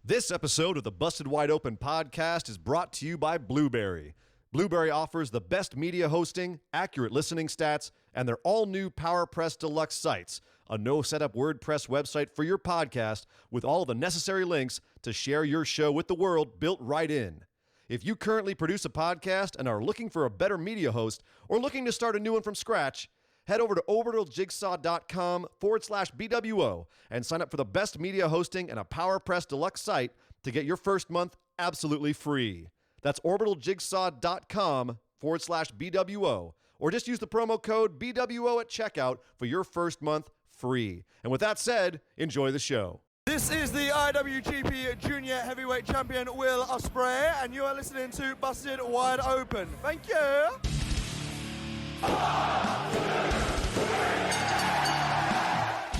This episode of the Busted Wide Open podcast is brought to you by Blueberry. Blueberry offers the best media hosting, accurate listening stats, and their all-new PowerPress Deluxe sites, a no-setup WordPress website for your podcast with all the necessary links to share your show with the world built right in. If you currently produce a podcast and are looking for a better media host or looking to start a new one from scratch, head over to orbitaljigsaw.com/BWO and sign up for the best media hosting and a PowerPress Deluxe site to get your first month absolutely free. That's orbitaljigsaw.com/BWO, or just use the promo code BWO at checkout for your first month free. And with that said, enjoy the show. This is the IWGP Junior Heavyweight Champion Will Ospreay, and you are listening to Busted Wide Open. Thank you.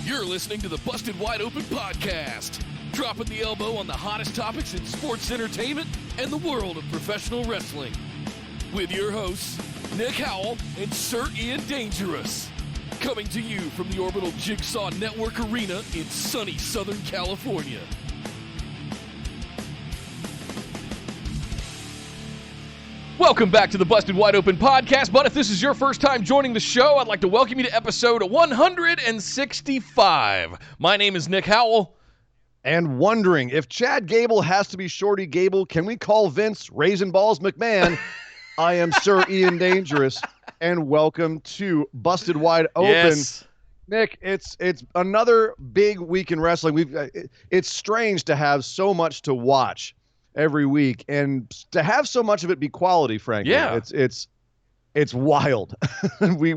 You're listening to the Busted Wide Open podcast, dropping the elbow on the hottest topics in sports entertainment and the world of professional wrestling. With your hosts, Nick Howell and Sir Ian Dangerous. Coming to you from the Orbital Jigsaw Network Arena in sunny Southern California. Welcome back to the Busted Wide Open podcast, but if this is your first time joining the show, I'd like to welcome you to episode 165. My name is Nick Howell. And wondering, if Chad Gable has to be Shorty Gable, can we call Vince Raisin Balls McMahon? I am Sir Ian Dangerous, and welcome to Busted Wide Open. Yes. Nick, it's another big week in wrestling. It's strange to have so much to watch every week, and to have so much of it be quality, frankly. Yeah. It's wild. we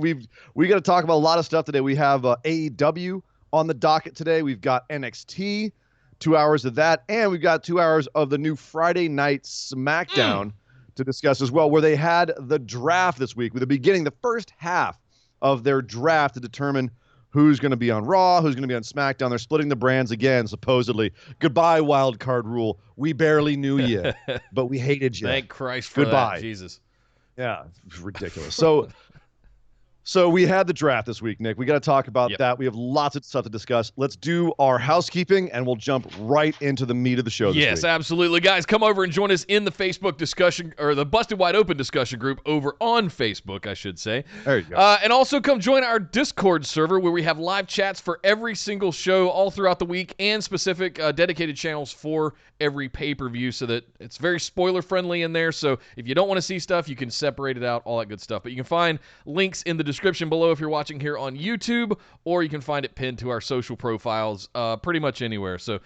got to talk about a lot of stuff today. We have AEW on the docket today. We've got NXT, 2 hours of that, and we've got 2 hours of the new Friday Night Smackdown to discuss as well, where they had the draft this week, with the first half of their draft to determine who's going to be on Raw, who's going to be on SmackDown. They're splitting the brands again, supposedly. Goodbye, wild card rule. We barely knew you, but we hated you. Thank Christ for that, Jesus. Yeah, it's ridiculous. So we had the draft this week, Nick. We got to talk about that. We have lots of stuff to discuss. Let's do our housekeeping, and we'll jump right into the meat of the show this week. Yes, absolutely. Guys, come over and join us in the Facebook discussion, or the Busted Wide Open discussion group over on Facebook, I should say. There you go. And also come join our Discord server, where we have live chats for every single show all throughout the week, and specific dedicated channels for every pay-per-view, so that it's very spoiler-friendly in there. So if you don't want to see stuff, you can separate it out, all that good stuff. But you can find links in the description below if you're watching here on YouTube, or you can find it pinned to our social profiles pretty much anywhere. So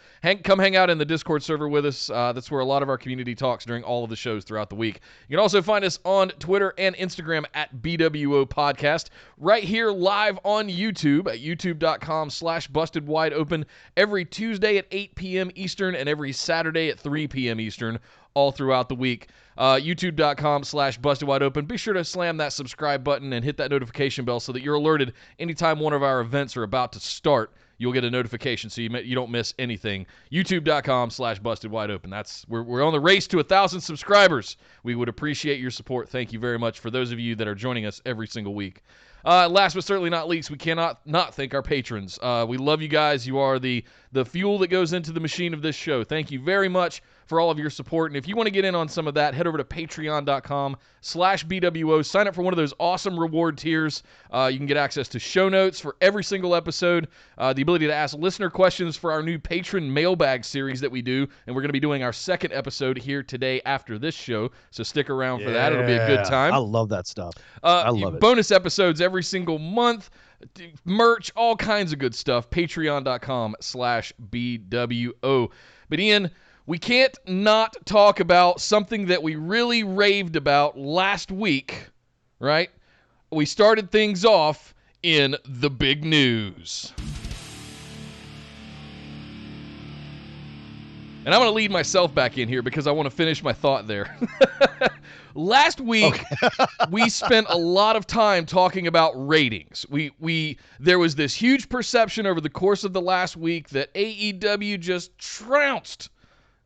come hang out in the Discord server with us. That's where a lot of our community talks during all of the shows throughout the week. You can also find us on Twitter and Instagram at BWO Podcast, right here live on YouTube at youtube.com/bustedwideopen every Tuesday at 8 p.m. Eastern and every Saturday at 3 p.m. Eastern, all throughout the week. YouTube.com/bustedwideopen. Be sure to slam that subscribe button and hit that notification bell so that you're alerted anytime one of our events are about to start. You'll get a notification so you don't miss anything. YouTube.com/bustedwideopen. We're on the race to 1,000 subscribers. We would appreciate your support. Thank you very much for those of you that are joining us every single week. Last but certainly not least, we cannot not thank our patrons. We love you guys. You are the fuel that goes into the machine of this show. Thank you very much for all of your support. And if you want to get in on some of that, head over to patreon.com/BWO. Sign up for one of those awesome reward tiers. You can get access to show notes for every single episode, the ability to ask listener questions for our new patron mailbag series that we do. And we're going to be doing our second episode here today after this show. So stick around for that. It'll be a good time. I love that stuff. I love it. Bonus episodes every single month. Merch, all kinds of good stuff. Patreon.com/BWO. But Ian, we can't not talk about something that we really raved about last week, right? We started things off in the big news. And I'm going to lead myself back in here because I want to finish my thought there. Last week, we spent a lot of time talking about ratings. There was this huge perception over the course of the last week that AEW just trounced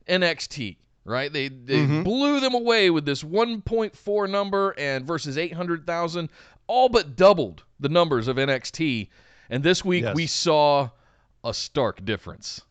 NXT, right? They blew them away with this 1.4 number and versus 800,000, all but doubled the numbers of NXT. And this week we saw a stark difference.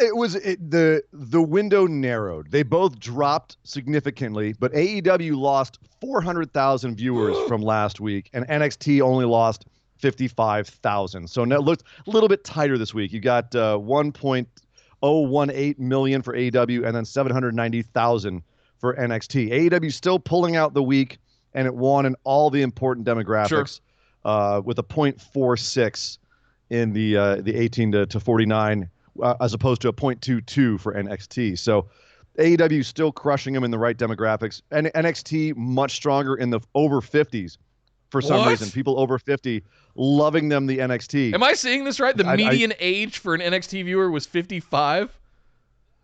The window narrowed. They both dropped significantly, but AEW lost 400,000 viewers from last week, and NXT only lost 55,000. So now it looked a little bit tighter this week. You got 1.018 million for AEW and then 790,000 for NXT. AEW still pulling out the week, and it won in all the important demographics with a 0.46 in the 18 to 49 as opposed to a 0.22 for NXT. So AEW still crushing them in the right demographics. And NXT much stronger in the over 50s for some reason. People over 50 loving them, the NXT. Am I seeing this right? The median age for an NXT viewer was 55?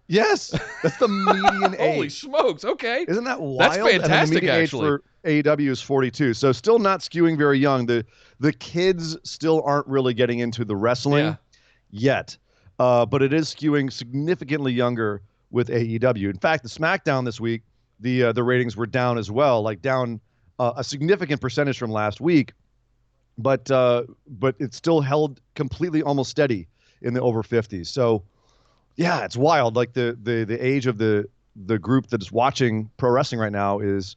Yes, that's the median age. Holy smokes, okay. Isn't that wild? That's fantastic, and then the median actually. age for AEW is 42, so still not skewing very young. The kids still aren't really getting into the wrestling yet, but it is skewing significantly younger with AEW. In fact, the SmackDown this week, the ratings were down as well, like down a significant percentage from last week, but it still held completely almost steady in the over 50s. So yeah, it's wild. Like the age of the group that's watching pro wrestling right now is,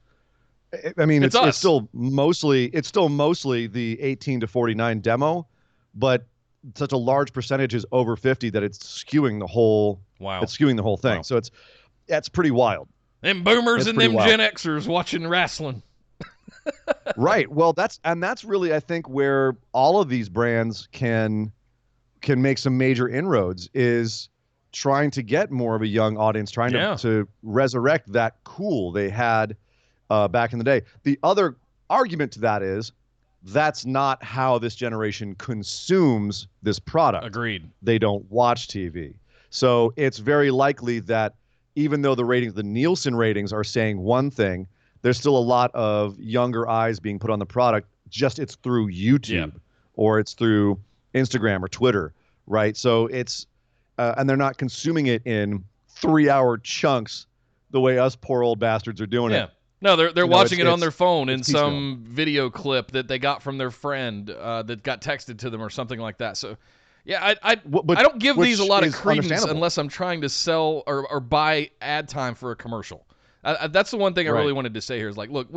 I mean, it's still mostly the 18 to 49 demo, but such a large percentage is over 50 that it's skewing the whole. Wow. It's skewing the whole thing. Wow. So that's pretty wild. Them boomers and them Gen Xers watching wrestling. Right. Well, that's really, I think, where all of these brands can make some major inroads is trying to get more of a young audience, trying to resurrect that cool they had back in the day. The other argument to that is that's not how this generation consumes this product. Agreed. They don't watch TV. So it's very likely that even though the Nielsen ratings are saying one thing, there's still a lot of younger eyes being put on the product. Just it's through YouTube or it's through Instagram or Twitter, right? So it's and they're not consuming it in 3-hour chunks the way us poor old bastards are doing it. No, they're watching it on their phone in some video clip that they got from their friend that got texted to them or something like that. So, yeah, I don't give these a lot of credence unless I'm trying to sell or buy ad time for a commercial. That's the one thing I really wanted to say here is like, look,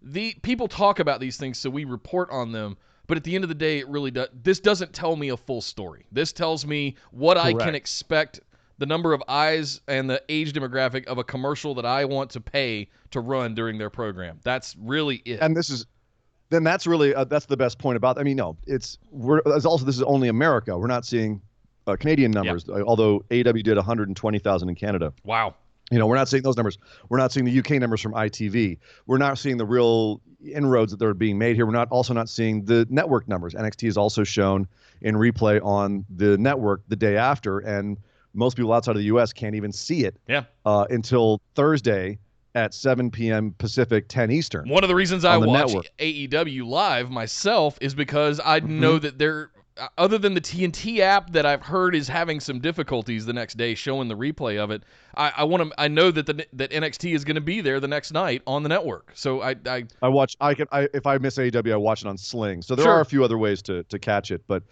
the people talk about these things, so we report on them. But at the end of the day, it really does. This doesn't tell me a full story. This tells me what I can expect, the number of eyes and the age demographic of a commercial that I want to pay to run during their program. That's really it. And that's really that's the best point about. I mean, no, this is only America. We're not seeing Canadian numbers, although AEW did 120,000 in Canada. Wow. We're not seeing those numbers. We're not seeing the UK numbers from ITV. We're not seeing the real inroads that are being made here. We're also not seeing the network numbers. NXT is also shown in replay on the network the day after, and most people outside of the U.S. can't even see it until Thursday at 7 p.m. Pacific, 10 Eastern. One of the reasons I watch AEW live myself is because I know that they're other than the TNT app that I've heard is having some difficulties the next day showing the replay of it. I know that that NXT is going to be there the next night on the network. So I watch. If I miss AEW, I watch it on Sling. So there are a few other ways to catch it, but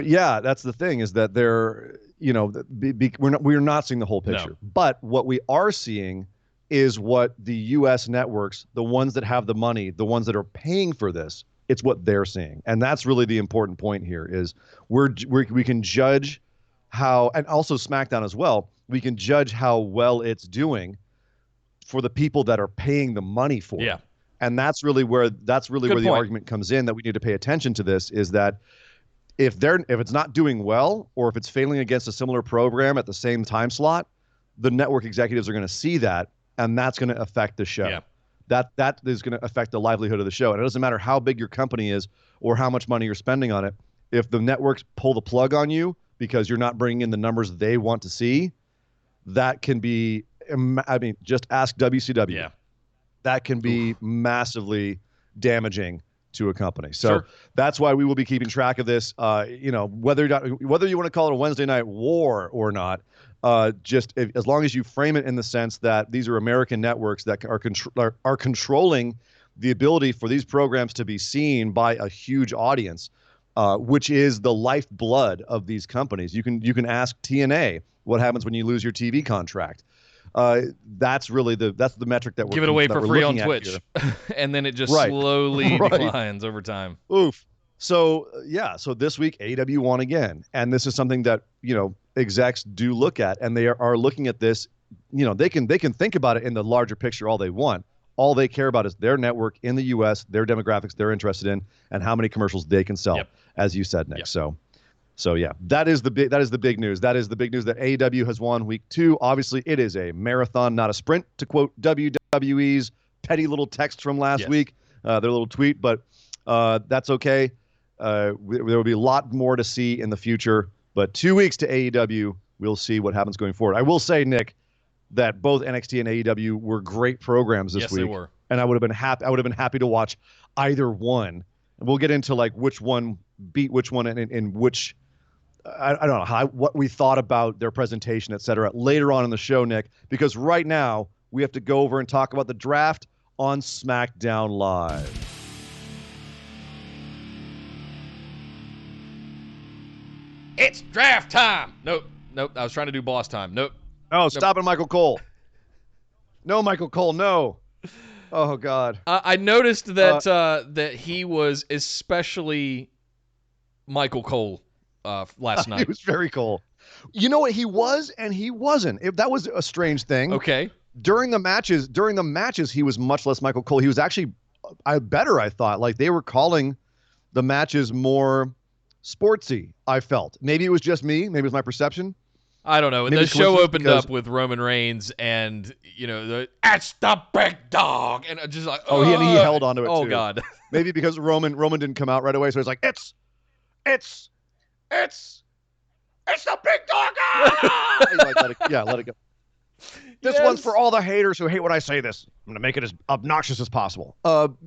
yeah, that's the thing is that we're not seeing the whole picture. No. But what we are seeing is what the U.S. networks, the ones that have the money, the ones that are paying for this, it's what they're seeing. And that's really the important point here is we can judge how, and also SmackDown as well, we can judge how well it's doing for the people that are paying the money for it. And that's really where the argument comes in that we need to pay attention to this is that if it's not doing well or if it's failing against a similar program at the same time slot, the network executives are going to see that, and that's going to affect the show. That is going to affect the livelihood of the show. And it doesn't matter how big your company is or how much money you're spending on it. If the networks pull the plug on you because you're not bringing in the numbers they want to see, that can be, just ask WCW. That can be massively damaging to a company. So that's why we will be keeping track of this. Whether you want to call it a Wednesday night war or not, as long as you frame it in the sense that these are American networks that are controlling the ability for these programs to be seen by a huge audience, which is the lifeblood of these companies. You can ask TNA what happens when you lose your TV contract. That's really the metric that we're give it away for free on looking at Twitch, and then it just Right. slowly Right. declines over time. Oof. So so this week AEW won again, and this is something that execs do look at, and they are looking at this. They can think about it in the larger picture all they want. All they care about is their network in the U.S., their demographics they're interested in, and how many commercials they can sell. Yep. As you said, Nick. Yep. So yeah, that is the big news. That is the big news that AEW has won week 2. Obviously, it is a marathon, not a sprint, to quote WWE's petty little text from last week, their little tweet. But that's okay. There will be a lot more to see in the future. But 2 weeks to AEW, we'll see what happens going forward. I will say, Nick, that both NXT and AEW were great programs this week. Yes, they were. And I would have been happy. I would have been happy to watch either one. And we'll get into like which one beat which one and which. I don't know what we thought about their presentation, et cetera, later on in the show, Nick. Because right now we have to go over and talk about the draft on SmackDown Live. It's draft time. Nope. I was trying to do boss time. Nope. Oh, stop it, Michael Cole. No, Michael Cole, no. Oh, God. I noticed that that he was especially Michael Cole last night. He was very cool. You know what? He was and he wasn't. That was a strange thing. Okay. During the matches, he was much less Michael Cole. He was actually better, I thought. Like they were calling the matches more sportsy, I felt. Maybe it was just me. Maybe it was my perception. I don't know. And the show opened up with Roman Reigns and, it's the big dog. And just like, he held onto it too. Oh, God. Maybe because Roman didn't come out right away. So he's like, it's the big dog. He's like, let it go. This one's for all the haters who hate when I say this. I'm going to make it as obnoxious as possible.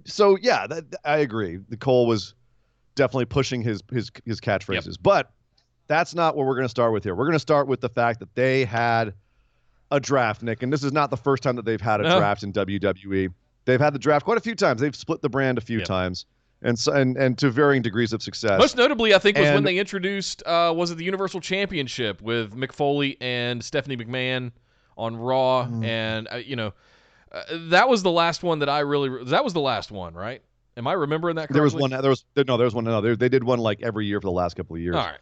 So yeah, I agree. The Cole was definitely pushing his catchphrases. Yep. But that's not what we're going to start with here. We're going to start with the fact that they had a draft, Nick, and this is not the first time that they've had a draft in WWE. They've had the draft quite a few times. They've split the brand a few times, and to varying degrees of success. Most notably, I think, was when they introduced was it the Universal Championship with Mick Foley and Stephanie McMahon on Raw, and that was the last one that that was the last one, right? Am I remembering that correctly? There was one. They did one like every year for the last couple of years. All right.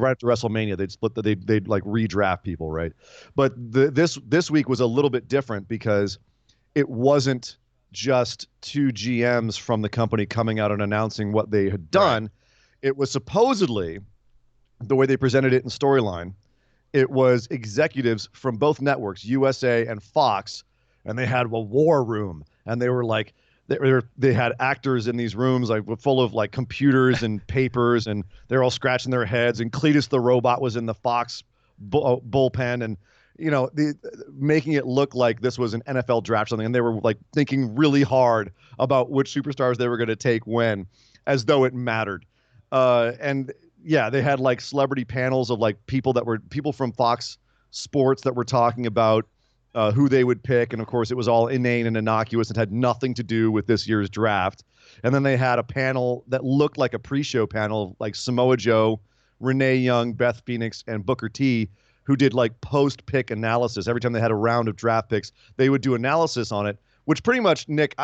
Right after WrestleMania, they'd split they'd like redraft people, right? But this week was a little bit different because it wasn't just two GMs from the company coming out and announcing what they had done. Right. It was supposedly, the way they presented it in storyline, it was executives from both networks, USA and Fox, and they had a war room, and they were like, they had actors in these rooms like full of like computers and papers, and they're all scratching their heads. And Cletus the robot was in the Fox bullpen, and making it look like this was an NFL draft or something. And they were like thinking really hard about which superstars they were going to take when, as though it mattered. And yeah, they had like celebrity panels of like people from Fox Sports that were talking about who they would pick. And of course, it was all inane and innocuous and had nothing to do with this year's draft. And then they had a panel that looked like a pre-show panel, like Samoa Joe, Renee Young, Beth Phoenix, and Booker T, who did like post-pick analysis. Every time they had a round of draft picks, they would do analysis on it, which pretty much, Nick,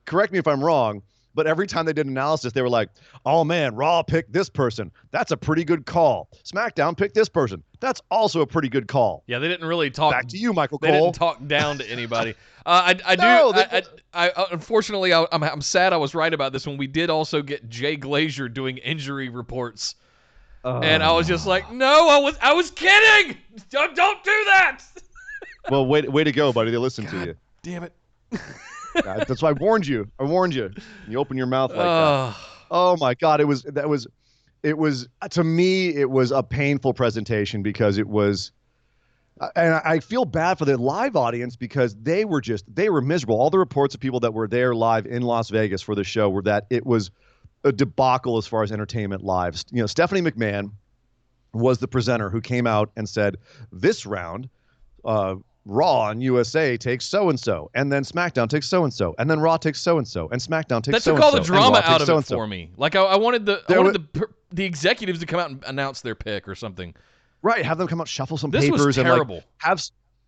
correct me if I'm wrong, but every time they did analysis, they were like, oh man, Raw picked this person. That's a pretty good call. SmackDown picked this person. That's also a pretty good call. Yeah, they didn't really talk. Back to you, Michael Cole. They didn't talk down to anybody. Unfortunately, I'm sad I was right about this one. We did also get Jay Glazer doing injury reports. And I was just like, no, I was kidding. Don't do that. Well, way to go, buddy. They listened to you. Damn it. That's why I warned you. You open your mouth like that. Oh my God. It was to me, it was a painful presentation because it was, and I feel bad for the live audience because they were miserable. All the reports of people that were there live in Las Vegas for the show were that it was a debacle as far as entertainment live. Stephanie McMahon was the presenter who came out and said, this round, Raw and USA takes so-and-so, and then SmackDown takes so-and-so, and then Raw takes so-and-so, and SmackDown takes so-and-so. That took all the drama and Raw out of takes it so-and-so. for me. Like I wanted the executives to come out and announce their pick or something. Right, have them come out, shuffle some This papers, was and terrible.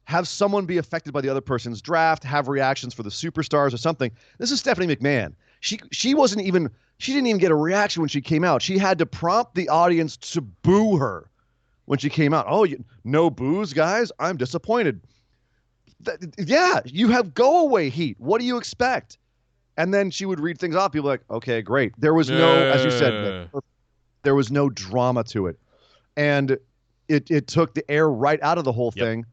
have someone be affected by the other person's draft, have reactions for the superstars or something. This is Stephanie McMahon. She didn't even get a reaction when she came out. She had to prompt the audience to boo her when she came out. Oh, no boos, guys? I'm disappointed. Yeah, you have go away heat. What do you expect? And then she would read things off. People were like, okay, great. There was no, as you said, there was no drama to it. And it took the air right out of the whole thing,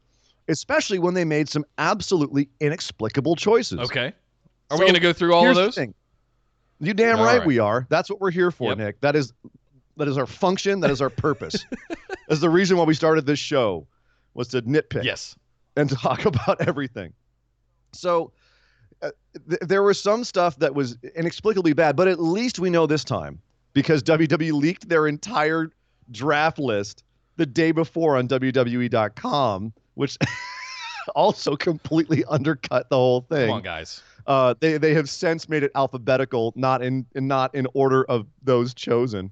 especially when they made some absolutely inexplicable choices. Okay. Are we going to go through all of those? The thing. You damn right we are. That's what we're here for, Nick. That is our function. That is our purpose. That's the reason why we started this show, was to nitpick. Yes. And talk about everything. So there was some stuff that was inexplicably bad, but at least we know this time, because WWE leaked their entire draft list the day before on WWE.com, which also completely undercut the whole thing. Come on, guys. They have since made it alphabetical, not in order of those chosen.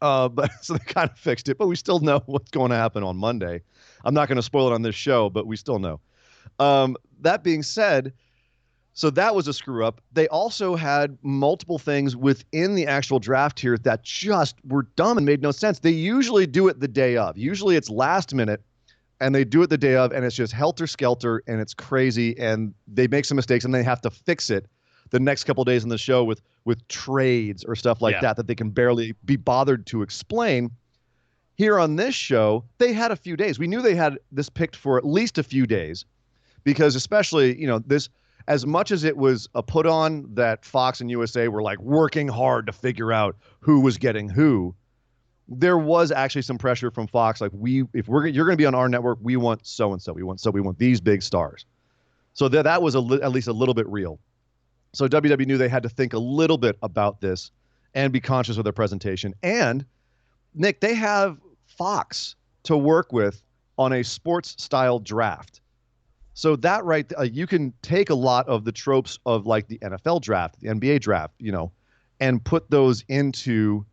But so they kind of fixed it, but we still know what's going to happen on Monday. I'm not going to spoil it on this show, but we still know. That being said, so that was a screw up. They also had multiple things within the actual draft here that just were dumb and made no sense. They usually do it the day of. Usually it's last minute, and they do it the day of, and it's just helter-skelter, and it's crazy, and they make some mistakes, and they have to fix it the next couple of days in the show with trades or stuff like that they can barely be bothered to explain. Here on this show, they had a few days. We knew they had this picked for at least a few days, because especially, this, as much as it was a put on that Fox and USA were like working hard to figure out who was getting who, there was actually some pressure from Fox. Like, you're going to be on our network, we want so-and-so. We want these big stars. So that was at least a little bit real. So WWE knew they had to think a little bit about this and be conscious of their presentation. And Nick, they have Fox to work with on a sports-style draft. So that you can take a lot of the tropes of like the NFL draft, the NBA draft, and put those into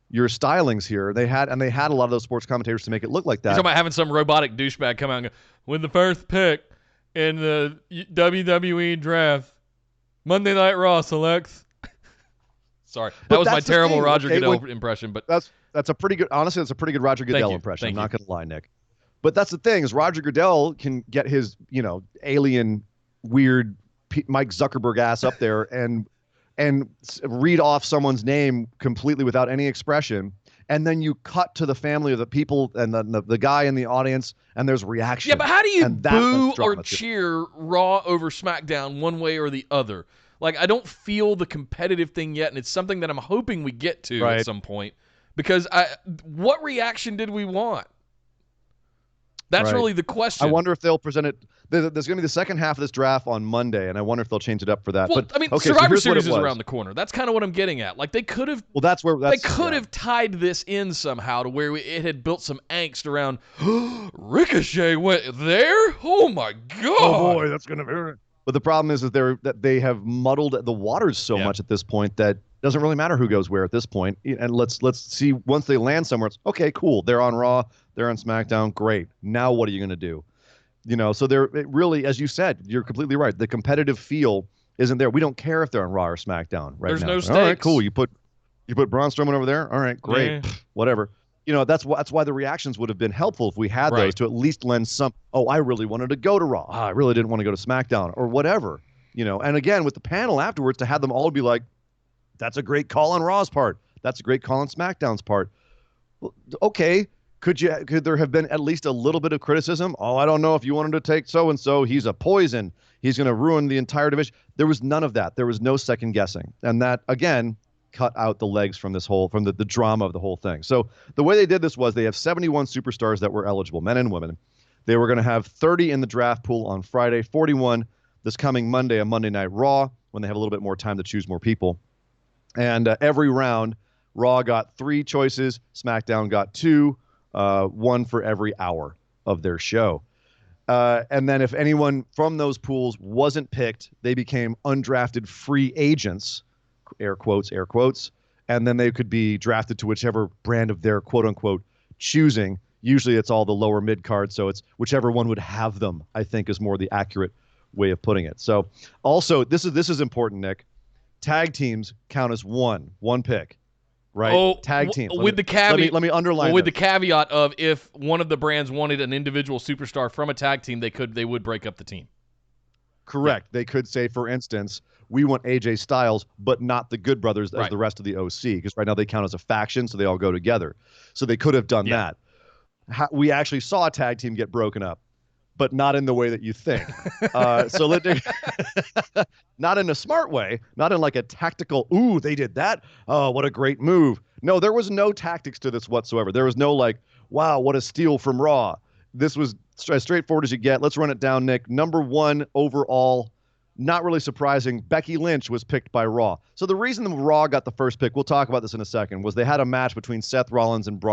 your stylings here. They had a lot of those sports commentators to make it look like that. You're talking about having some robotic douchebag come out and go, with the first pick in the WWE draft, Monday Night Raw selects. Sorry, that was my terrible Roger Goodell impression, but that's a pretty good. Honestly, that's a pretty good Roger Goodell impression. I'm not going to lie, Nick. But that's the thing, is Roger Goodell can get his alien weird Mike Zuckerberg ass up there and read off someone's name completely without any expression, and then you cut to the family of the people and the guy in the audience, and there's reaction. Yeah, but how do you boo or cheer Raw over SmackDown one way or the other? Like, I don't feel the competitive thing yet, and it's something that I'm hoping we get to at some point. Because what reaction did we want? That's really the question. I wonder if they'll present it. There's going to be the second half of this draft on Monday, and I wonder if they'll change it up for that. Well, but, Survivor Series is around the corner. That's kind of what I'm getting at. Like, they could have. Well, they could have tied this in somehow to where it had built some angst around. Ricochet went there. Oh my God! Oh boy, that's going to be. But the problem is that they have muddled the waters so much at this point that it doesn't really matter who goes where at this point. And let's see, once they land somewhere, it's okay, cool. They're on Raw, they're on SmackDown, great. Now what are you going to do? So it really, as you said, you're completely right. The competitive feel isn't there. We don't care if they're on Raw or SmackDown right now. There's no stakes. All right, cool. You put Braun Strowman over there. All right, great. Whatever. That's why the reactions would have been helpful if we had those, to at least lend some. Oh, I really wanted to go to Raw. I really didn't want to go to SmackDown or whatever. And again, with the panel afterwards, to have them all be like, that's a great call on Raw's part. That's a great call on SmackDown's part. Well, okay, could there have been at least a little bit of criticism? Oh, I don't know if you wanted to take so and so. He's a poison. He's going to ruin the entire division. There was none of that. There was no second guessing, and that again cut out the legs from the drama of the whole thing. So the way they did this was they have 71 superstars that were eligible, men and women. They were going to have 30 in the draft pool on Friday, 41 this coming Monday, a Monday Night Raw, when they have a little bit more time to choose more people. And every round, Raw got 3 choices, SmackDown got 2, 1 for every hour of their show. And then if anyone from those pools wasn't picked, they became undrafted free agents, air quotes, and then they could be drafted to whichever brand of their quote unquote choosing. Usually it's all the lower mid card, so it's whichever one would have them, I think is more the accurate way of putting it. So also this is important, Nick. Tag teams count as one pick, right? Oh, tag teams. With the caveat. Let me underline with this. the caveat of if one of the brands wanted an individual superstar from a tag team, they would break up the team. Correct. Yeah. They could say, for instance, we want AJ Styles, but not the Good Brothers as the rest of the OC, because right now they count as a faction, so they all go together. So they could have done that. We actually saw a tag team get broken up, but not in the way that you think. Not in a smart way, not in like a tactical, ooh, they did that. Oh, what a great move. No, there was no tactics to this whatsoever. There was no like, wow, what a steal from Raw. This was as straightforward as you get. Let's run it down, Nick. Number 1 overall, not really surprising, Becky Lynch was picked by Raw. So the reason the Raw got the first pick, we'll talk about this in a second, was they had a match between Seth Rollins and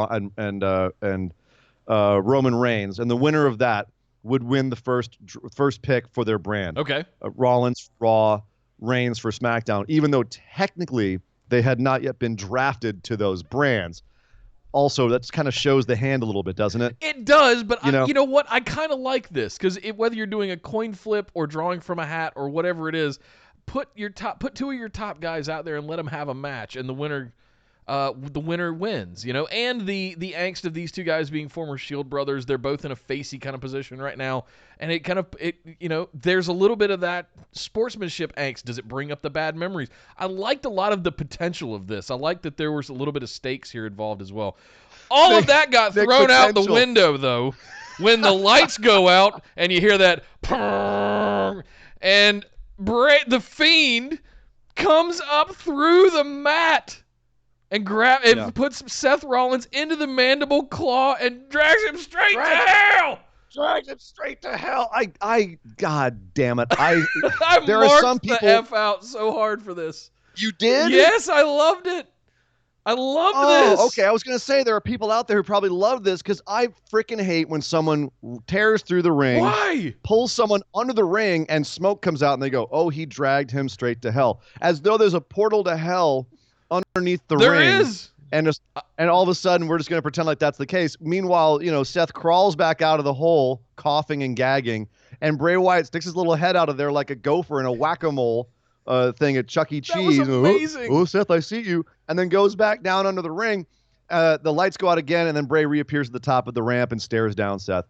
Roman Reigns, and the winner of that would win the first pick for their brand. Okay. Rollins, Raw, Reigns for SmackDown, even though technically they had not yet been drafted to those brands. Also, that kind of shows the hand a little bit, doesn't it? It does, but you know what? I kind of like this because whether you're doing a coin flip or drawing from a hat or whatever it is, put 2 of your top guys out there and let them have a match, and the winner wins. And the angst of these 2 guys being former Shield brothers, they're both in a facey kind of position right now, and there's a little bit of that sportsmanship angst. Does it bring up the bad memories? I liked a lot of the potential of this. I liked that there was a little bit of stakes here involved as well. All of that got thrown out the window though when the lights go out and you hear that purr, and the Fiend comes up through the mat and puts Seth Rollins into the mandible claw and drags him straight to hell. Drags him straight to hell. God damn it. I there marked are some people, the F out so hard for this. You did? Yes, I loved it. I loved this. Oh, okay. I was going to say there are people out there who probably love this because I freaking hate when someone tears through the ring. Why? Pulls someone under the ring and smoke comes out and they go, oh, he dragged him straight to hell. As though there's a portal to hell underneath the ring. There is. And all of a sudden, we're just going to pretend like that's the case. Meanwhile, Seth crawls back out of the hole, coughing and gagging, and Bray Wyatt sticks his little head out of there like a gopher in a whack-a-mole thing at Chuck E. Cheese. That was amazing. Oh, Seth, I see you. And then goes back down under the ring. The lights go out again, and then Bray reappears at the top of the ramp and stares down Seth.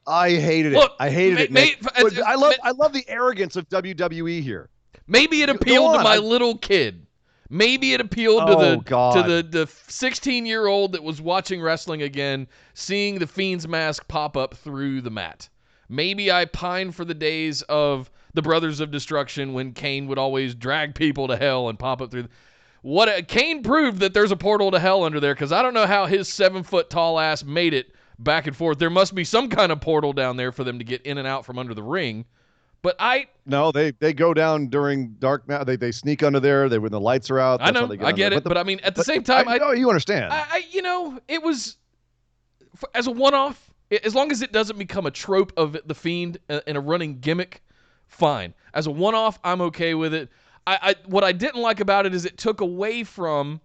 I hated it. I hated it. I love the arrogance of WWE here. Maybe it appealed to my little kid. Maybe it appealed to the 16-year-old that was watching wrestling again, seeing the Fiend's mask pop up through the mat. Maybe I pine for the days of the Brothers of Destruction when Kane would always drag people to hell and pop up through. Kane proved that there's a portal to hell under there because I don't know how his 7-foot-tall ass made it back and forth. There must be some kind of portal down there for them to get in and out from under the ring. But No, they go down during dark now. They sneak under there. When the lights are out. I know, I get it. But I mean, at the same time, you understand. It was as a one-off. As long as it doesn't become a trope of the Fiend in a running gimmick, fine. As a one-off, I'm okay with it. What I didn't like about it is it took away from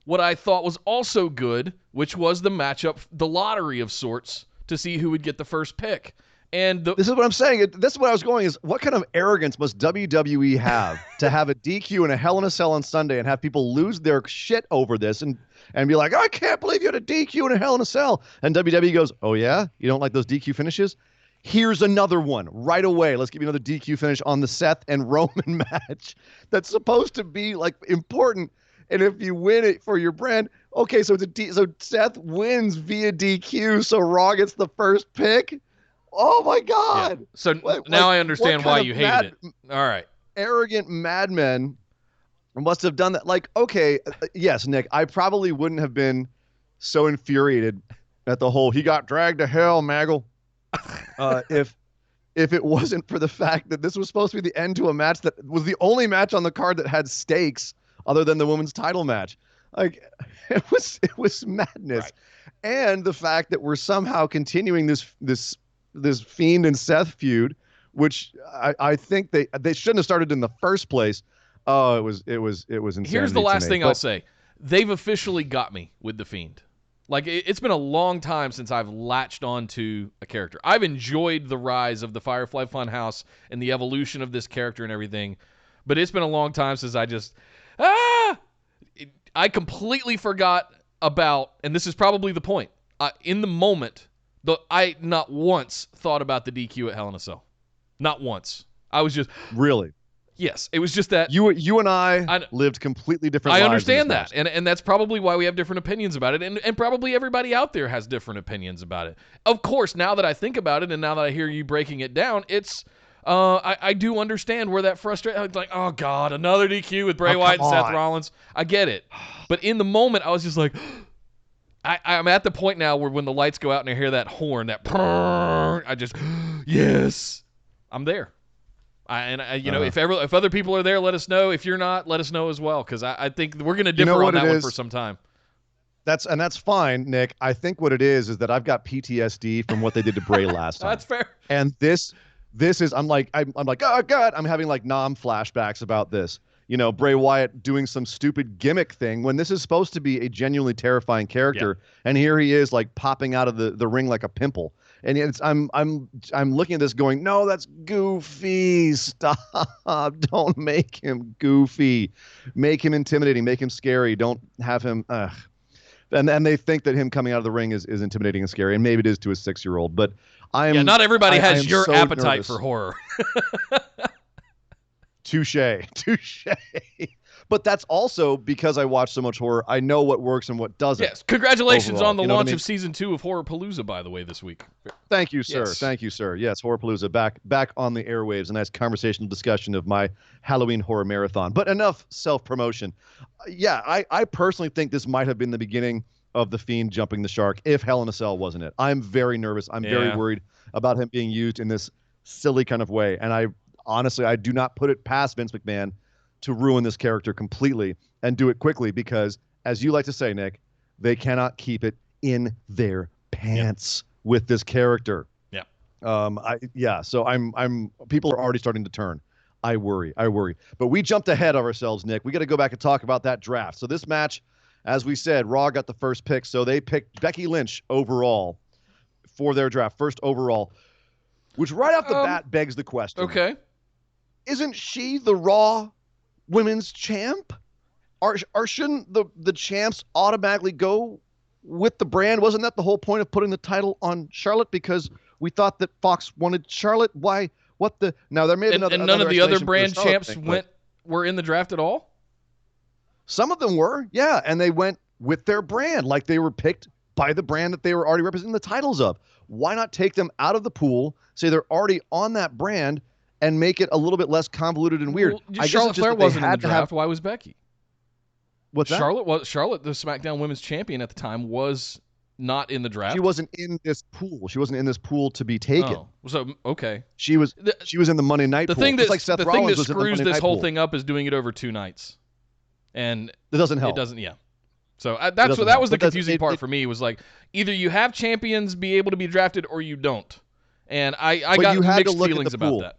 what I thought was also good, which was the matchup, the lottery of sorts, to see who would get the first pick. And this is what I'm saying. This is what I was going is, what kind of arrogance must WWE have to have a DQ and a Hell in a Cell on Sunday and have people lose their shit over this and be like, I can't believe you had a DQ and a Hell in a Cell. And WWE goes, oh, yeah? You don't like those DQ finishes? Here's another one right away. Let's give you another DQ finish on the Seth and Roman match that's supposed to be like important. And if you win it for your brand, okay, so so Seth wins via DQ, so Raw gets the first pick. Oh my God! Yeah. So now I understand why you hated it. All right, arrogant madmen must have done that. Like, okay, yes, Nick, I probably wouldn't have been so infuriated at the whole "he got dragged to hell" Maggle if it wasn't for the fact that this was supposed to be the end to a match that was the only match on the card that had stakes other than the women's title match. Like, it was madness, right. And the fact that we're somehow continuing this this Fiend and Seth feud, which I think they shouldn't have started in the first place. Oh, it was insanity. Here's the last thing I'll say. They've officially got me with the Fiend. Like, it's been a long time since I've latched onto a character. I've enjoyed the rise of the Firefly Funhouse and the evolution of this character and everything, but it's been a long time since I completely forgot about, and this is probably the point, in the moment, I not once thought about the DQ at Hell in a Cell. Not once. I was just... Really? Yes, it was just that you and I lived completely different lives. I understand that, and that's probably why we have different opinions about it, and probably everybody out there has different opinions about it. Of course, now that I think about it, and now that I hear you breaking it down, it's I do understand where that frustration. Like, oh God, another DQ with Bray Wyatt and Seth Rollins. I get it, but in the moment, I was just like, I'm at the point now where when the lights go out and I hear that horn, that purr, I just yes, I'm there. If other people are there, let us know. If you're not, let us know as well, because I think we're going to differ on that one for some time. That's fine, Nick. I think what it is that I've got PTSD from what they did to Bray last time. That's fair. And this is I'm like, oh God, I'm having like Nam flashbacks about this. You know, Bray Wyatt doing some stupid gimmick thing when this is supposed to be a genuinely terrifying character, and here he is like popping out of the ring like a pimple. And I'm looking at this going, no, that's goofy. Stop. Don't make him goofy. Make him intimidating. Make him scary. Don't have him. And they think that him coming out of the ring is intimidating and scary, and maybe it is to a 6-year-old. But not everybody has your appetite for horror. Touche. But that's also because I watch so much horror. I know what works and what doesn't. Yes. Congratulations overall. On the launch of season 2 of Horrorpalooza, by the way, this week. Thank you, sir. Yes. Thank you, sir. Yes, Horrorpalooza back on the airwaves. A nice conversational discussion of my Halloween horror marathon. But enough self-promotion. Yeah, I personally think this might have been the beginning of The Fiend jumping the shark if Hell in a Cell wasn't it. I'm very nervous. I'm very worried about him being used in this silly kind of way. And I do not put it past Vince McMahon to ruin this character completely and do it quickly because, as you like to say, Nick, they cannot keep it in their pants with this character. Yeah. So I'm people are already starting to turn. I worry. But we jumped ahead of ourselves, Nick. We got to go back and talk about that draft. So this match, as we said, Raw got the first pick. So they picked Becky Lynch overall for their draft, first overall, which right off the bat begs the question. Okay. Isn't she the Raw Women's Champ? Or shouldn't the champs automatically go with the brand? Wasn't that the whole point of putting the title on Charlotte? Because we thought that Fox wanted Charlotte. Why? What the? Now there may have been none of the other brand champs were in the draft at all. Some of them were, yeah, and they went with their brand, like they were picked by the brand that they were already representing the titles of. Why not take them out of the pool, say they're already on that brand, and make it a little bit less convoluted and weird? Well, Charlotte Flair wasn't in the draft. Why was Becky? What's that? Charlotte, the SmackDown Women's Champion at the time, was not in the draft. She wasn't in this pool. She wasn't in this pool to be taken. Oh, so okay. She was in the Monday Night pool. The thing that Rollins screws this whole thing up is doing it over 2 nights, and it doesn't help. It doesn't. Yeah. So that was the confusing part for me. Was like either you have champions be able to be drafted or you don't, and I got mixed feelings about that.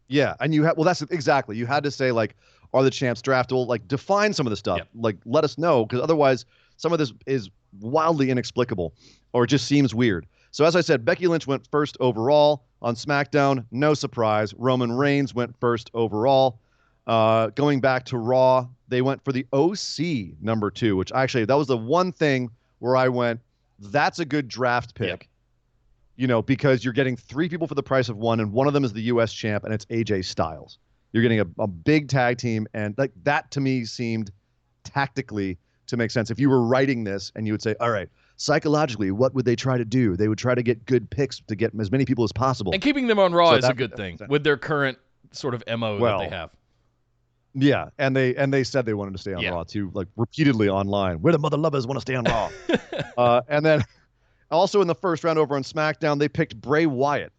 Yeah, and that's exactly. You had to say, like, are the champs draftable? Like, define some of the stuff. Yep. Like, let us know, because otherwise some of this is wildly inexplicable or just seems weird. So as I said, Becky Lynch went first overall on SmackDown. No surprise. Roman Reigns went first overall. Going back to Raw, they went for the OC number 2, which actually, that was the one thing where I went, that's a good draft pick. Yep. You know, because you're getting 3 people for the price of 1, and one of them is the U.S. champ, and it's AJ Styles. You're getting a big tag team, and like that to me seemed tactically to make sense. If you were writing this and you would say, all right, psychologically, what would they try to do? They would try to get good picks to get as many people as possible. And keeping them on Raw is a good thing with their current sort of MO that they have. Yeah, and they said they wanted to stay on Raw too, like repeatedly online. We're the mother lovers want to stay on Raw. And then also in the first round over on SmackDown, they picked Bray Wyatt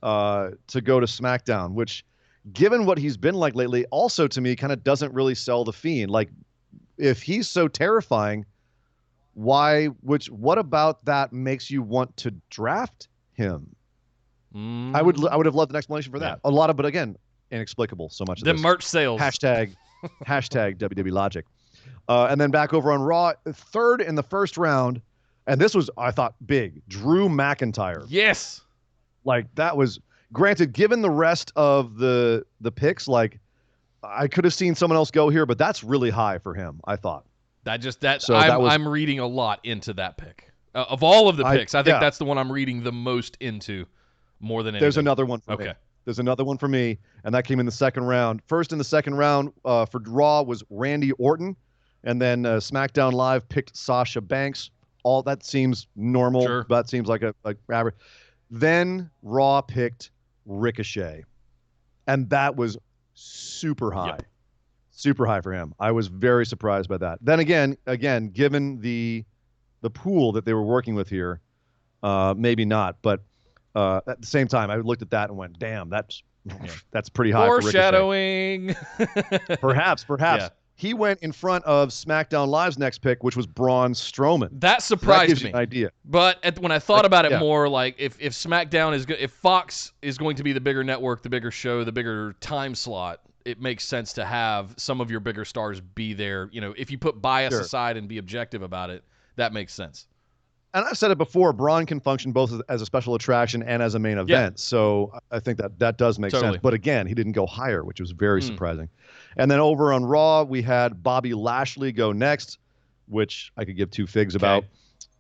to go to SmackDown, which, given what he's been like lately, also to me kind of doesn't really sell the Fiend. Like, if he's so terrifying, what about that makes you want to draft him? I would have loved an explanation for that. A lot of, but again, inexplicable. So much of the this. merch sales. Hashtag WWE logic. And then back over on Raw, third in the first round, and this was, I thought, big. Drew McIntyre. Yes. Like, that was, granted, given the rest of the picks, like, I could have seen someone else go here, but that's really high for him, I thought. I'm reading a lot into that pick. Of all of the picks, I think that's the one I'm reading the most into more than anything. There's another one for me. There's another one for me, and that came in the second round. First in the second round for Raw was Randy Orton, and then SmackDown Live picked Sasha Banks. All that seems normal. Sure. That seems like a average. Then Raw picked Ricochet, and that was super high. Yep. Super high for him. I was very surprised by that. Then again, given the pool that they were working with here, maybe not. But at the same time, I looked at that and went, "Damn, that's pretty high." Foreshadowing. For Ricochet. Perhaps. Yeah. He went in front of SmackDown Live's next pick, which was Braun Strowman. That surprised gives me. You an idea. But when I thought about it more, like if SmackDown if Fox is going to be the bigger network, the bigger show, the bigger time slot, it makes sense to have some of your bigger stars be there. You know, if you put bias aside and be objective about it, that makes sense. And I've said it before, Braun can function both as a special attraction and as a main event. So I think that does make sense. But again, he didn't go higher, which was very surprising. And then over on Raw, we had Bobby Lashley go next, which I could give two figs about.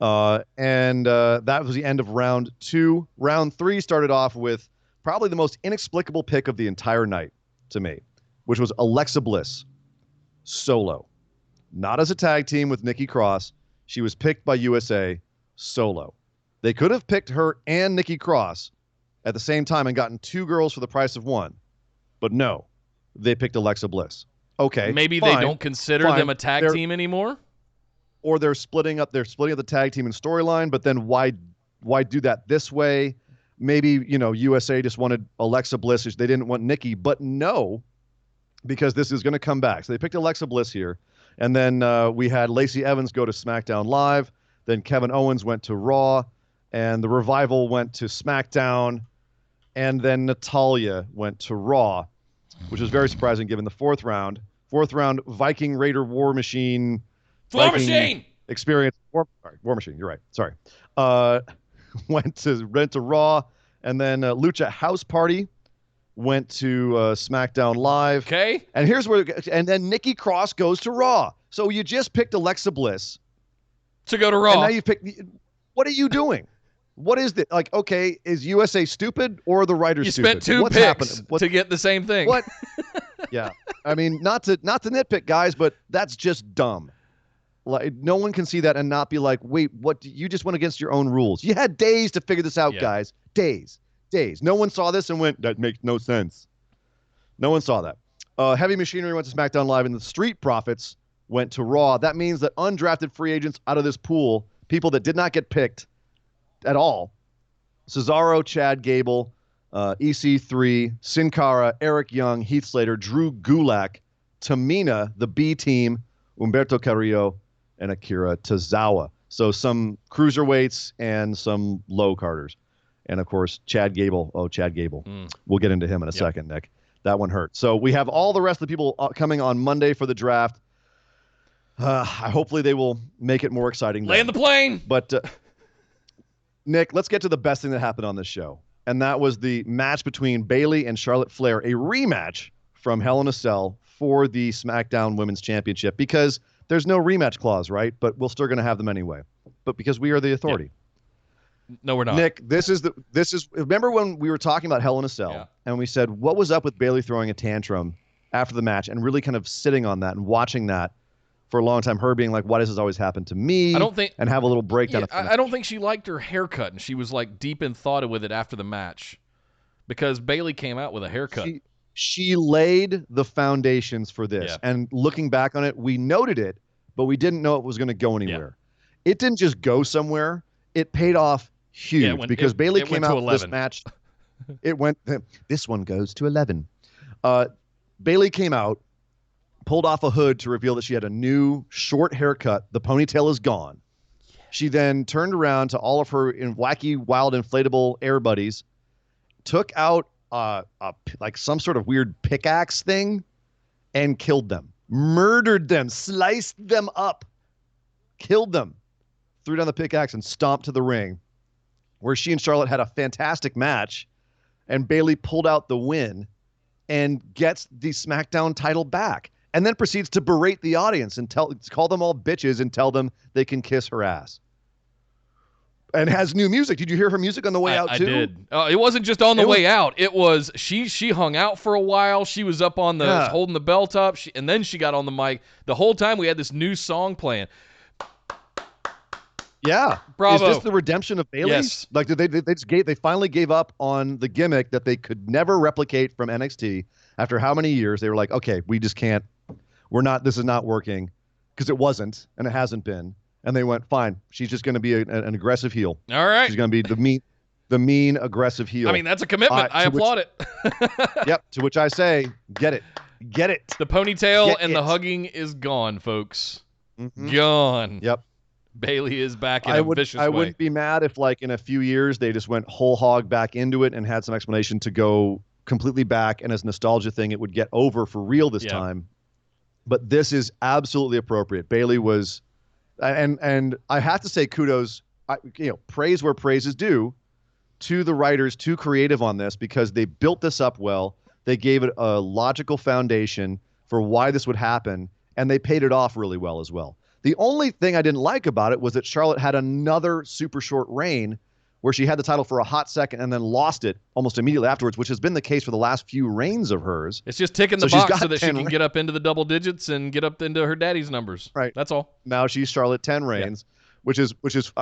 And that was the end of round 2. Round 3 started off with probably the most inexplicable pick of the entire night to me, which was Alexa Bliss solo. Not as a tag team with Nikki Cross. She was picked by USA solo. They could have picked her and Nikki Cross at the same time and gotten 2 girls for the price of 1. But no, they picked Alexa Bliss. Okay. Maybe fine, they don't consider them a tag team anymore? Or they're splitting up the tag team and storyline, but then why do that this way? Maybe, USA just wanted Alexa Bliss. They didn't want Nikki, but no, because this is going to come back. So they picked Alexa Bliss here. And then we had Lacey Evans go to SmackDown Live. Then Kevin Owens went to Raw, and the Revival went to SmackDown, and then Natalya went to Raw, which was very surprising given the fourth round. Fourth round, Viking Raider War Machine. War Machine! Experience. War Machine, you're right. Sorry. Went to Raw, and then Lucha House Party went to SmackDown Live. Okay. And then Nikki Cross goes to Raw. So you just picked Alexa Bliss to go to Raw. And now you pick. What are you doing? What is this? Like, okay, is USA stupid or the writers stupid? You spent 2 picks to get the same thing. What? Yeah. I mean, not to nitpick, guys, but that's just dumb. Like, no one can see that and not be like, wait, what? You just went against your own rules. You had days to figure this out, guys. Days. No one saw this and went, that makes no sense. No one saw that. Heavy Machinery went to SmackDown Live, and the Street Profits went to Raw. That means that undrafted free agents out of this pool, people that did not get picked at all, Cesaro, Chad Gable, EC3, Sin Cara, Eric Young, Heath Slater, Drew Gulak, Tamina, the B Team, Humberto Carrillo, and Akira Tozawa. So some cruiserweights and some low carders. And, of course, Chad Gable. Oh, Chad Gable. We'll get into him in a second, Nick. That one hurt. So we have all the rest of the people coming on Monday for the draft. Hopefully they will make it more exciting. Land the plane. But, Nick, let's get to the best thing that happened on this show. And that was the match between Bayley and Charlotte Flair, a rematch from Hell in a Cell for the SmackDown Women's Championship, because there's no rematch clause, right? But we're still going to have them anyway. But because we are the authority. Yep. No, we're not. Nick, this is remember when we were talking about Hell in a Cell and we said, what was up with Bayley throwing a tantrum after the match and really kind of sitting on that and watching that for a long time, her being like, why does this always happen to me? And have a little breakdown. I don't think she liked her haircut, and she was like deep in thought with it after the match because Bayley came out with a haircut. She laid the foundations for this. And looking back on it, we noted it, but we didn't know it was going to go anywhere. It didn't just go somewhere. It paid off huge because Bayley came out with this match. This one goes to 11. Bayley came out, pulled off a hood to reveal that she had a new short haircut. The ponytail is gone. She then turned around to all of her wacky, wild, inflatable air buddies, took out like some sort of weird pickaxe thing and killed them, murdered them, sliced them up, killed them, threw down the pickaxe and stomped to the ring, where she and Charlotte had a fantastic match, and Bayley pulled out the win and gets the SmackDown title back, and then proceeds to berate the audience and call them all bitches and tell them they can kiss her ass. And has new music. Did you hear her music on the way out too? I did. It wasn't just on the way out. It was she hung out for a while. She was up on the holding the belt up, and then she got on the mic. The whole time we had this new song playing. Yeah, bravo. Is this the redemption of Bayley? Yes. Like they finally gave up on the gimmick that they could never replicate from NXT after how many years? They were like, okay, we just can't. This is not working, because it wasn't and it hasn't been. And they went, fine. She's just going to be an aggressive heel. All right. She's going to be the mean aggressive heel. I mean, that's a commitment. I applaud it. Yep. To which I say, get it. The ponytail and the hugging is gone, folks. Mm-hmm. Gone. Yep. Bayley is back in a vicious way. I wouldn't be mad if, like, in a few years they just went whole hog back into it and had some explanation to go completely back, and as a nostalgia thing, it would get over for real this time. But this is absolutely appropriate. Bayley was, and I have to say kudos, praise where praise is due to the writers, to creative on this, because they built this up well. They gave it a logical foundation for why this would happen, and they paid it off really well as well. The only thing I didn't like about it was that Charlotte had another super short reign where she had the title for a hot second and then lost it almost immediately afterwards, which has been the case for the last few reigns of hers. It's just ticking the box so that she can get up into the double digits and get up into her daddy's numbers. Right. That's all. Now she's Charlotte 10 reigns, which is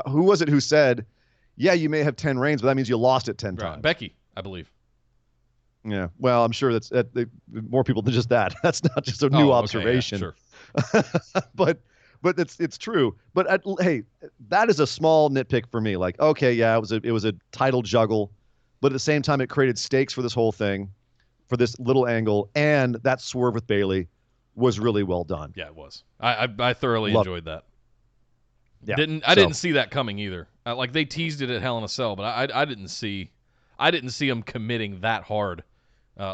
who was it who said, yeah, you may have 10 reigns, but that means you lost it 10 times. Becky, I believe. Yeah. Well, I'm sure that's more people than just that. That's not just a new observation. Okay, yeah, sure. But it's true. But hey, that is a small nitpick for me. Like, okay, yeah, it was a title juggle, but at the same time, it created stakes for this whole thing, for this little angle, and that swerve with Bayley was really well done. Yeah, it was. I thoroughly enjoyed that. Yeah. I didn't see that coming either. Like, they teased it at Hell in a Cell, but I didn't see them committing that hard,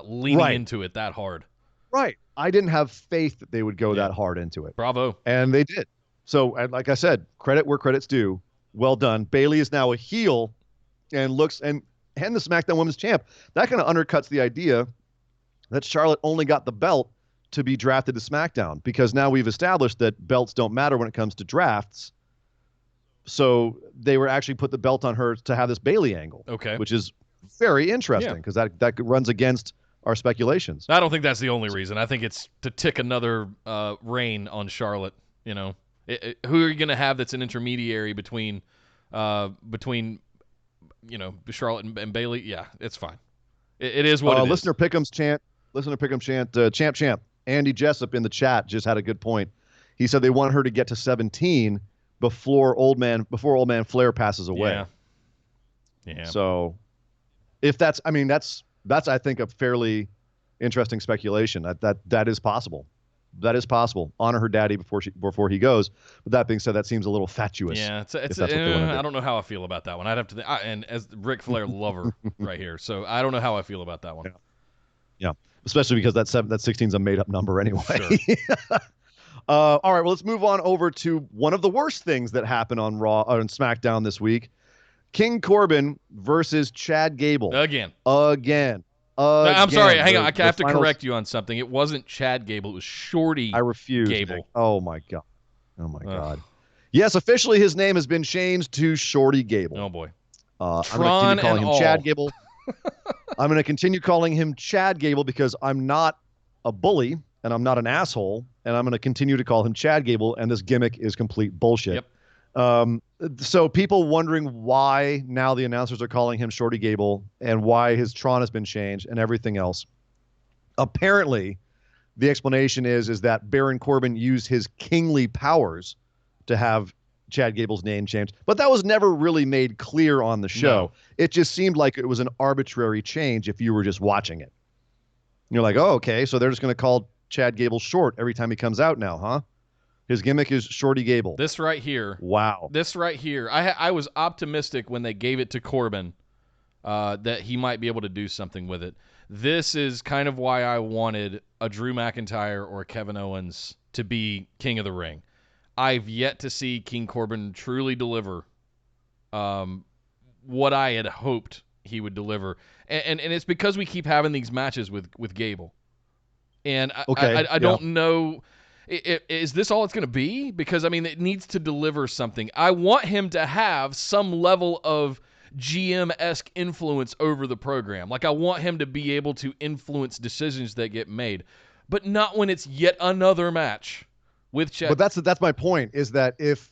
leaning into it that hard. Right. I didn't have faith that they would go that hard into it. Bravo. And they did. So, and like I said, credit where credit's due. Well done. Bayley is now a heel and the SmackDown Women's Champ. That kind of undercuts the idea that Charlotte only got the belt to be drafted to SmackDown, because now we've established that belts don't matter when it comes to drafts. So they were actually put the belt on her to have this Bayley angle. Okay. Which is very interesting, because that runs against our speculations. I don't think that's the only reason. I think it's to tick another reign on Charlotte. Who are you going to have that's an intermediary between Charlotte and Bayley? Yeah, it's fine. It is what it is. Listener Pick'em's chant. Champ. Andy Jessup in the chat just had a good point. He said they want her to get to 17 before Old Man Flair passes away. Yeah. So if that's I think a fairly interesting speculation. That is possible. That is possible. Honor her daddy before he goes. But that being said, that seems a little fatuous. Yeah, I don't know how I feel about that one. I'd have to and as Ric Flair lover right here, so I don't know how I feel about that one. Yeah. Especially because that 16 is a made up number anyway. Sure. All right, well, let's move on over to one of the worst things that happened on on SmackDown this week. King Corbin versus Chad Gable. Again. I'm sorry. Hang on. I have to correct you on something. It wasn't Chad Gable. It was Shorty. I refuse. Gable. Oh my God. Yes, officially his name has been changed to Shorty Gable. Oh boy. I'm going to continue calling him Chad Gable. I'm going to continue calling him Chad Gable because I'm not a bully and I'm not an asshole, and I'm going to continue to call him Chad Gable, and this gimmick is complete bullshit. Yep. So people wondering why now the announcers are calling him Shorty Gable and why his Tron has been changed and everything else. Apparently, the explanation is that Baron Corbin used his kingly powers to have Chad Gable's name changed, but that was never really made clear on the show. No. It just seemed like it was an arbitrary change if you were just watching it. And you're like, oh, okay, so they're just going to call Chad Gable short every time he comes out now, huh? His gimmick is Shorty Gable. This right here. Wow. This right here. I was optimistic when they gave it to Corbin that he might be able to do something with it. This is kind of why I wanted a Drew McIntyre or a Kevin Owens to be King of the Ring. I've yet to see King Corbin truly deliver what I had hoped he would deliver. And it's because we keep having these matches with Gable. And I don't know, is this all it's going to be? Because, I mean, it needs to deliver something. I want him to have some level of GM-esque influence over the program. Like, I want him to be able to influence decisions that get made, but not when it's yet another match with Chad. But that's my point, is that if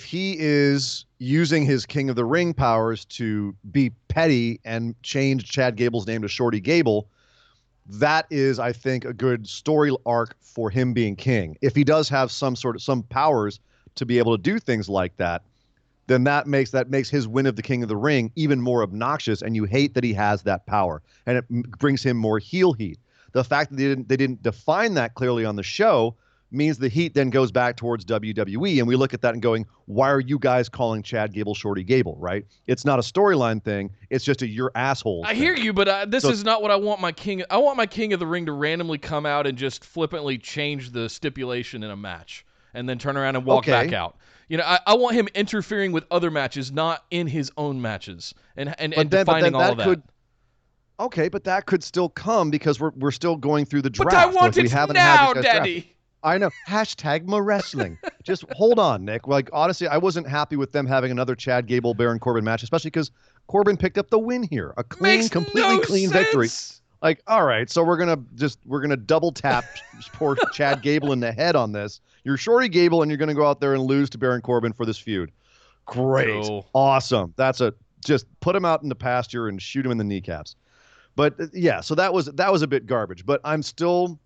he is using his King of the Ring powers to be petty and change Chad Gable's name to Shorty Gable, that is, I think, a good story arc for him being king. If he does have some powers to be able to do things like that, then that makes his win of the King of the Ring even more obnoxious, and you hate that he has that power, and it brings him more heel heat. The fact that they didn't define that clearly on the show means the heat then goes back towards WWE, and we look at that and going, why are you guys calling Chad Gable Shorty Gable, right? It's not a storyline thing. It's just a you're assholes I thing. hear you, but this is not what I want my king. I want my King of the Ring to randomly come out and just flippantly change the stipulation in a match and then turn around and walk back out. You know, I want him interfering with other matches, not in his own matches, and defining all of that. Okay, but that could still come because we're still going through the draft. But I want it now, Daddy. Draft. I know. #wrestling. Just hold on, Nick. Like, honestly, I wasn't happy with them having another Chad Gable Baron Corbin match, especially because Corbin picked up the win here. A completely clean victory. Like, all right, so we're gonna double tap poor Chad Gable in the head on this. You're Shorty Gable, and you're gonna go out there and lose to Baron Corbin for this feud. Great, cool. Awesome. Just put him out in the pasture and shoot him in the kneecaps. But yeah, so that was a bit garbage. But I'm still,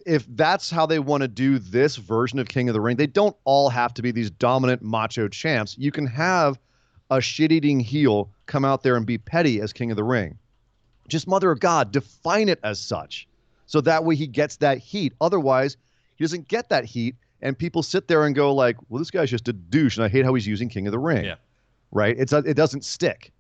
if that's how they want to do this version of King of the Ring, they don't all have to be these dominant macho champs. You can have a shit-eating heel come out there and be petty as King of the Ring. Just, mother of God, define it as such. So that way he gets that heat. Otherwise, he doesn't get that heat, and people sit there and go like, well, this guy's just a douche, and I hate how he's using King of the Ring. Yeah. Right? It doesn't stick.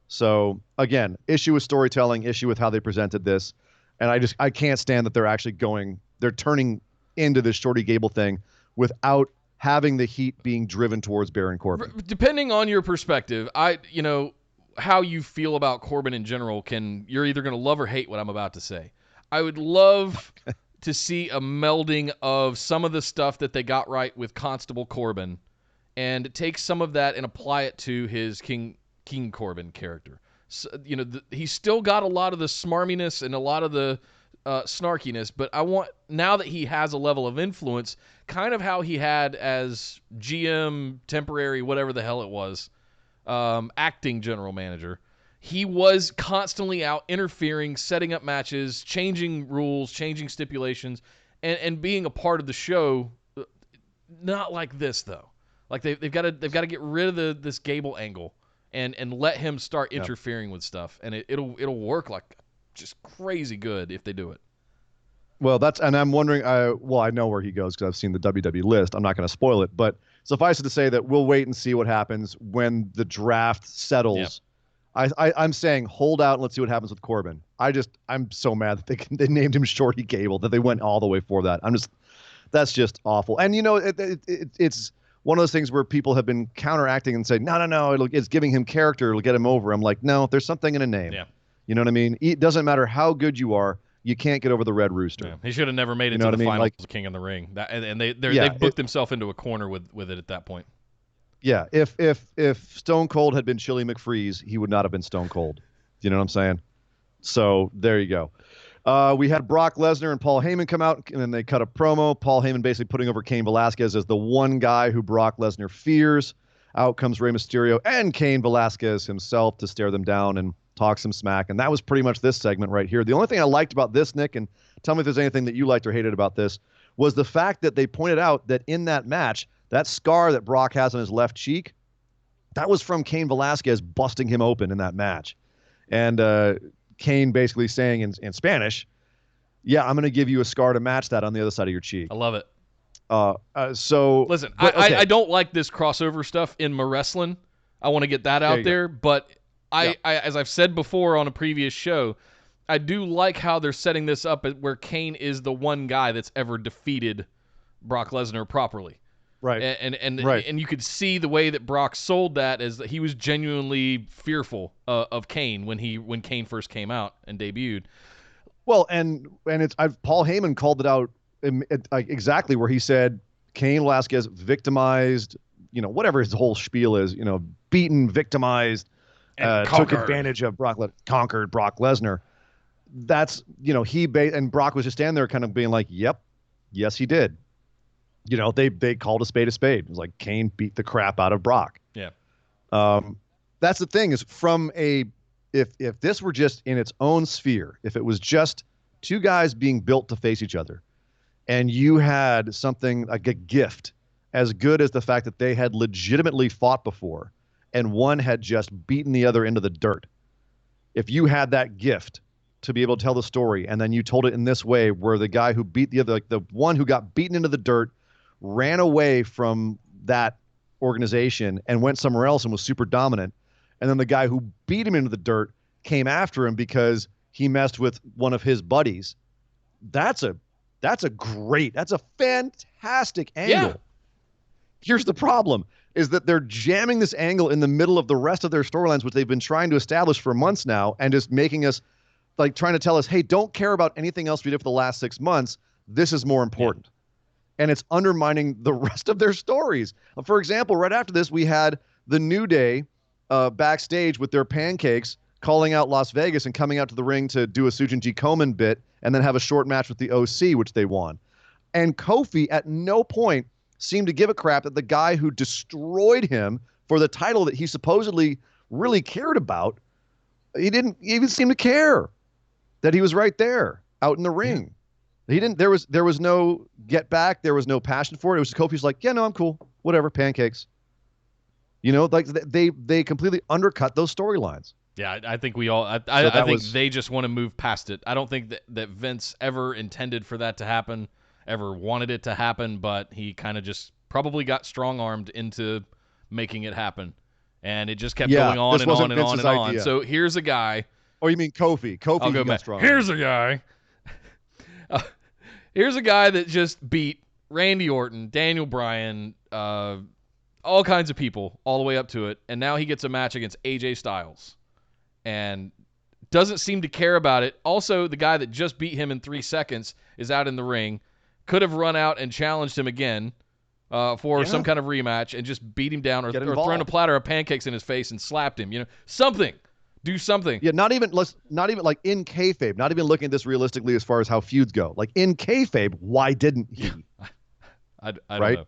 So, again, issue with storytelling, issue with how they presented this. And I can't stand that they're turning into this Shorty Gable thing without having the heat being driven towards Baron Corbin. Depending on your perspective, how you feel about Corbin in general, you're either going to love or hate what I'm about to say. I would love to see a melding of some of the stuff that they got right with Constable Corbin and take some of that and apply it to his King Corbin character. So, he's still got a lot of the smarminess and a lot of the snarkiness, but I want, now that he has a level of influence, kind of how he had as GM, temporary, whatever the hell it was, acting general manager. He was constantly out interfering, setting up matches, changing rules, changing stipulations, and being a part of the show. Not like this though. Like they've got to get rid of this Gable angle and let him start interfering with stuff, and it'll work like just crazy good if they do it. Well, and I'm wondering. I know where he goes because I've seen the WWE list. I'm not going to spoil it, but suffice it to say that we'll wait and see what happens when the draft settles. Yep. I'm saying hold out and let's see what happens with Corbin. I'm so mad that they named him Shorty Gable, that they went all the way for that. That's just awful. And it's one of those things where people have been counteracting and saying, no, it's giving him character, it'll get him over. I'm like, no, there's something in a name. Yeah. You know what I mean? It doesn't matter how good you are, you can't get over the Red Rooster. Yeah. He should have never made it to the finals of King of the Ring. They've booked themselves into a corner with it at that point. Yeah, if Stone Cold had been Chili McFreeze, he would not have been Stone Cold. You know what I'm saying? So there you go. We had Brock Lesnar and Paul Heyman come out, and then they cut a promo. Paul Heyman basically putting over Cain Velasquez as the one guy who Brock Lesnar fears. Out comes Rey Mysterio and Cain Velasquez himself to stare them down and talk some smack. And that was pretty much this segment right here. The only thing I liked about this, Nick, and tell me if there's anything that you liked or hated about this, was the fact that they pointed out that in that match, that scar that Brock has on his left cheek, that was from Cain Velasquez busting him open in that match. And Cain basically saying in Spanish, yeah, I'm going to give you a scar to match that on the other side of your cheek. I love it. So listen, I don't like this crossover stuff in my wrestling. I want to get that out there, but As I've said before on a previous show, I do like how they're setting this up where Kane is the one guy that's ever defeated Brock Lesnar properly. Right. And you could see the way that Brock sold that as that he was genuinely fearful of Kane when Kane first came out and debuted. Well, and Paul Heyman called it out exactly where he said Cain Velasquez victimized, whatever his whole spiel is, beaten, victimized, took advantage of conquered Brock Lesnar. That's, and Brock was just standing there kind of being like, yep, yes, he did. They called a spade a spade. It was like Kane beat the crap out of Brock. Yeah. That's the thing is if this were just in its own sphere, if it was just two guys being built to face each other, and you had something like a gift as good as the fact that they had legitimately fought before, and one had just beaten the other into the dirt. If you had that gift to be able to tell the story, and then you told it in this way, where the guy who beat the other, like the one who got beaten into the dirt, ran away from that organization and went somewhere else and was super dominant, and then the guy who beat him into the dirt came after him because he messed with one of his buddies. That's a fantastic angle. Yeah. Here's the problem is that they're jamming this angle in the middle of the rest of their storylines, which they've been trying to establish for months now, and just making us like trying to tell us, hey, don't care about anything else we did for the last 6 months. This is more important. And it's undermining the rest of their stories. For example, right after this, we had the New Day backstage with their pancakes calling out Las Vegas and coming out to the ring to do a Sujin G. Komen bit and then have a short match with the OC, which they won. And Kofi at no point seemed to give a crap that the guy who destroyed him for the title that he supposedly really cared about, he didn't even seem to care that he was right there out in the ring. He didn't. There was no get back. There was no passion for it. It was Kofi's like, yeah, no, I'm cool. Whatever, pancakes. Like they completely undercut those storylines. Yeah, I think we all. I think they just want to move past it. I don't think that Vince ever intended for that to happen, ever wanted it to happen, but he kind of just probably got strong-armed into making it happen, and it just kept going on and on and on and on. So here's a guy. Oh, you mean Kofi? I'll go back. Here's a guy. Here's a guy that just beat Randy Orton, Daniel Bryan, all kinds of people all the way up to it, and now he gets a match against AJ Styles and doesn't seem to care about it. Also, the guy that just beat him in 3 seconds is out in the ring, could have run out and challenged him again for some kind of rematch and just beat him down or thrown a platter of pancakes in his face and slapped him. Something. Do something. Yeah, not even like in kayfabe, not even looking at this realistically as far as how feuds go. Like in kayfabe, why didn't he? I don't know.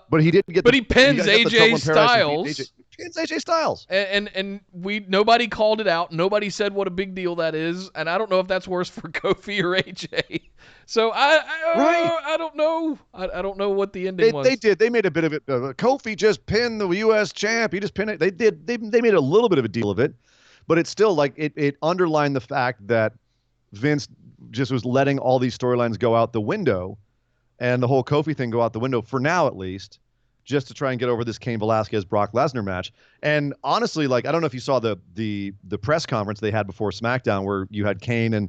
But he didn't get. But he pins AJ Styles. He pins AJ Styles. And nobody called it out. Nobody said what a big deal that is. And I don't know if that's worse for Kofi or AJ. So I don't know. I don't know what the ending was. They did. They made a bit of it. Kofi just pinned the U.S. champ. He just pinned it. They did. They made a little bit of a deal of it. But it's still like it underlined the fact that Vince just was letting all these storylines go out the window and the whole Kofi thing go out the window for now, at least, just to try and get over this Cain Velasquez Brock Lesnar match. And honestly, like, I don't know if you saw the press conference they had before SmackDown where you had Kane and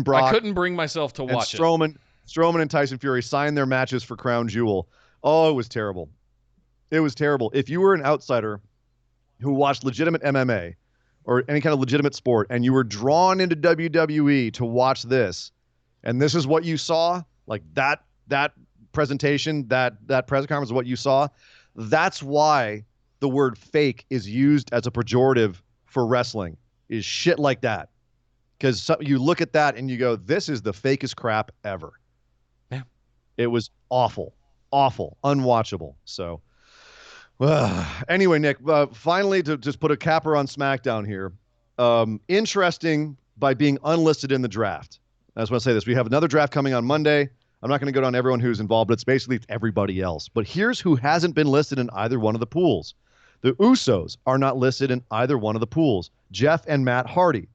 Brock. I couldn't bring myself to watch Strowman and Tyson Fury signed their matches for Crown Jewel. Oh, it was terrible. It was terrible. If you were an outsider who watched legitimate MMA or any kind of legitimate sport, and you were drawn into WWE to watch this, and this is what you saw, like that presentation, that press conference is what you saw, that's why the word fake is used as a pejorative for wrestling, is shit like that. Because you look at that and you go, this is the fakest crap ever. Yeah. It was awful, unwatchable. So... anyway, Nick, finally, to just put a capper on SmackDown here, interesting by being unlisted in the draft. I just want to say this. We have another draft coming on Monday. I'm not going to go down everyone who's involved, but it's basically everybody else. But here's who hasn't been listed in either one of the pools. The Usos are not listed in either one of the pools. Jeff and Matt Hardy.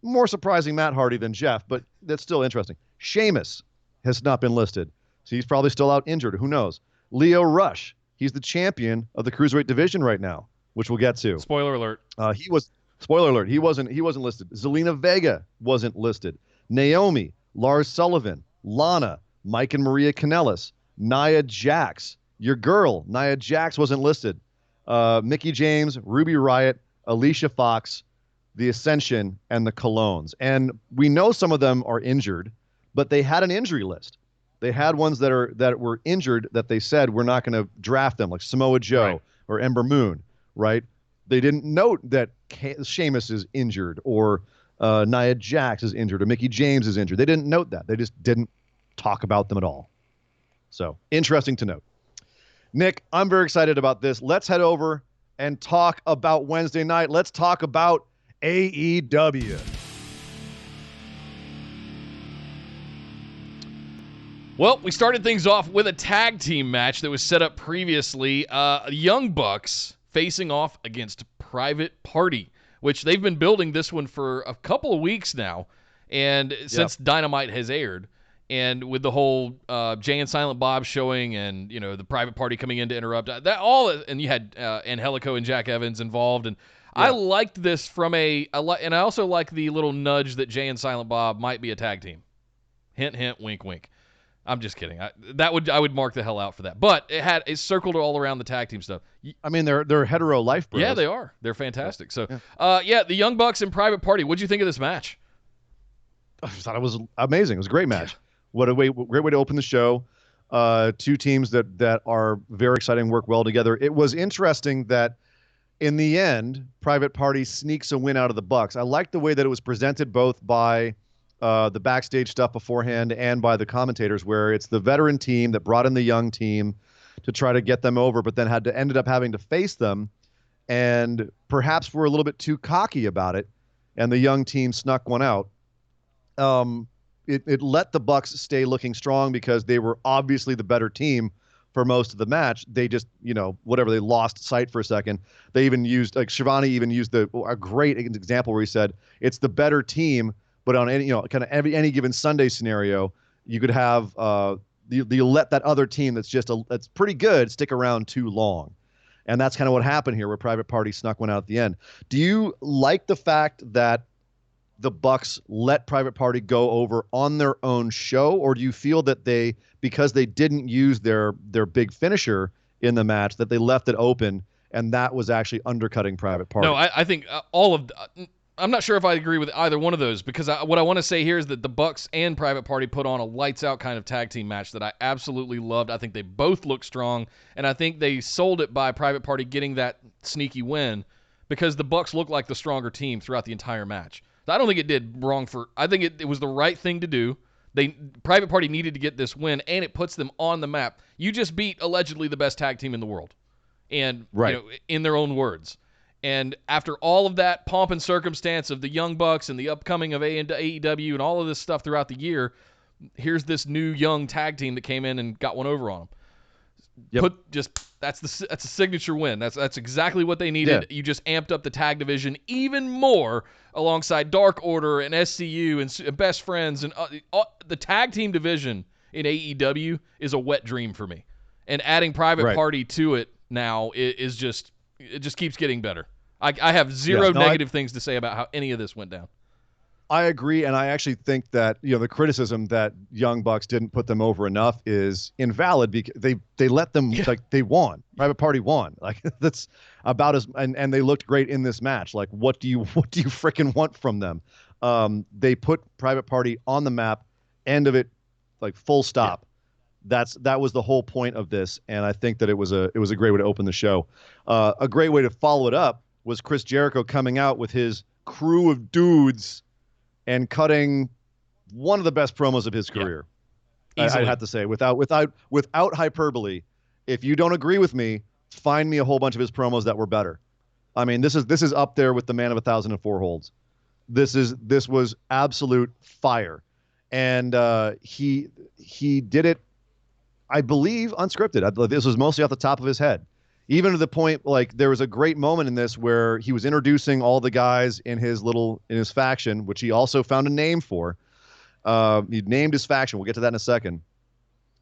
More surprising Matt Hardy than Jeff, but that's still interesting. Sheamus has not been listed. So he's probably still out injured. Who knows? Leo Rush. He's the champion of the Cruiserweight division right now. which we'll get to. Spoiler alert. Spoiler alert. He wasn't listed. Zelina Vega wasn't listed. Naomi, Lars Sullivan, Lana, Mike and Maria Kanellis, Nia Jax. Your girl, Nia Jax, wasn't listed. Mickie James, Ruby Riott, Alicia Fox, The Ascension, and the Colognes. And we know some of them are injured, but they had an injury list. They had ones that were injured that they said we're not going to draft them, like Samoa Joe or Ember Moon, right? They didn't note that Sheamus is injured or Nia Jax is injured or Mickie James is injured. They didn't note that. They just didn't talk about them at all. So interesting to note. Nick, I'm very excited about this. Let's head over and talk about Wednesday night. Let's talk about AEW. Well, we started things off with a tag team match that was set up previously. Young Bucks facing off against Private Party, which they've been building this one for a couple of weeks now, and since Dynamite has aired, and with the whole Jay and Silent Bob showing, and the Private Party coming in to interrupt and you had Angelico and Jack Evans involved, and I liked this and I also like the little nudge that Jay and Silent Bob might be a tag team. Hint, hint, wink, wink. I'm just kidding. I would mark the hell out for that. But it circled all around the tag team stuff. I mean, they're hetero life bros. Yeah, they are. They're fantastic. So, the Young Bucks and Private Party. What'd you think of this match? I thought it was amazing. It was a great match. What a great way to open the show. Two teams that are very exciting, work well together. It was interesting that in the end, Private Party sneaks a win out of the Bucks. I liked the way that it was presented both by the backstage stuff beforehand and by the commentators, where it's the veteran team that brought in the young team to try to get them over, but then ended up having to face them, and perhaps were a little bit too cocky about it, and the young team snuck one out. It let the Bucks stay looking strong because they were obviously the better team for most of the match. They just, they lost sight for a second. They even used, like Shivani even used a great example where he said, it's the better team, but on any, kind of any given Sunday scenario, you could have, you let that other team that's pretty good stick around too long. And that's kind of what happened here, where Private Party snuck one out at the end. Do you like the fact that the Bucks let Private Party go over on their own show, or do you feel that because they didn't use their big finisher in the match, that they left it open and that was actually undercutting Private Party? No, I think I'm not sure if I agree with either one of those, because what I want to say here is that the Bucks and Private Party put on a lights-out kind of tag team match that I absolutely loved. I think they both look strong, and I think they sold it by Private Party getting that sneaky win because the Bucks looked like the stronger team throughout the entire match. I don't think it did wrong I think it was the right thing to do. Private Party needed to get this win, and it puts them on the map. You just beat allegedly the best tag team in the world, and in their own words. And after all of that pomp and circumstance of the Young Bucks and the upcoming of AEW and all of this stuff throughout the year, here's this new young tag team that came in and got one over on them. Yep. That's a signature win. That's exactly what they needed. Yeah. You just amped up the tag division even more alongside Dark Order and SCU and Best Friends, and the tag team division in AEW is a wet dream for me. And adding Private Party to it now is just. It just keeps getting better. I have zero negative things to say about how any of this went down. I agree, and I actually think that the criticism that Young Bucks didn't put them over enough is invalid because they let them they won. Private Party won. Like that's about and they looked great in this match. Like what do you freaking want from them? They put Private Party on the map. End of it, like full stop. Yeah. That was the whole point of this, and I think that it was a great way to open the show. A great way to follow it up was Chris Jericho coming out with his crew of dudes and cutting one of the best promos of his career. I have to say, without hyperbole. If you don't agree with me, find me a whole bunch of his promos that were better. I mean, this is up there with the Man of 1,004 Holds. This was absolute fire, and he did it. I believe unscripted. This was mostly off the top of his head. Even to the point, like, there was a great moment in this where he was introducing all the guys in his faction, which he also found a name for. He named his faction. We'll get to that in a second.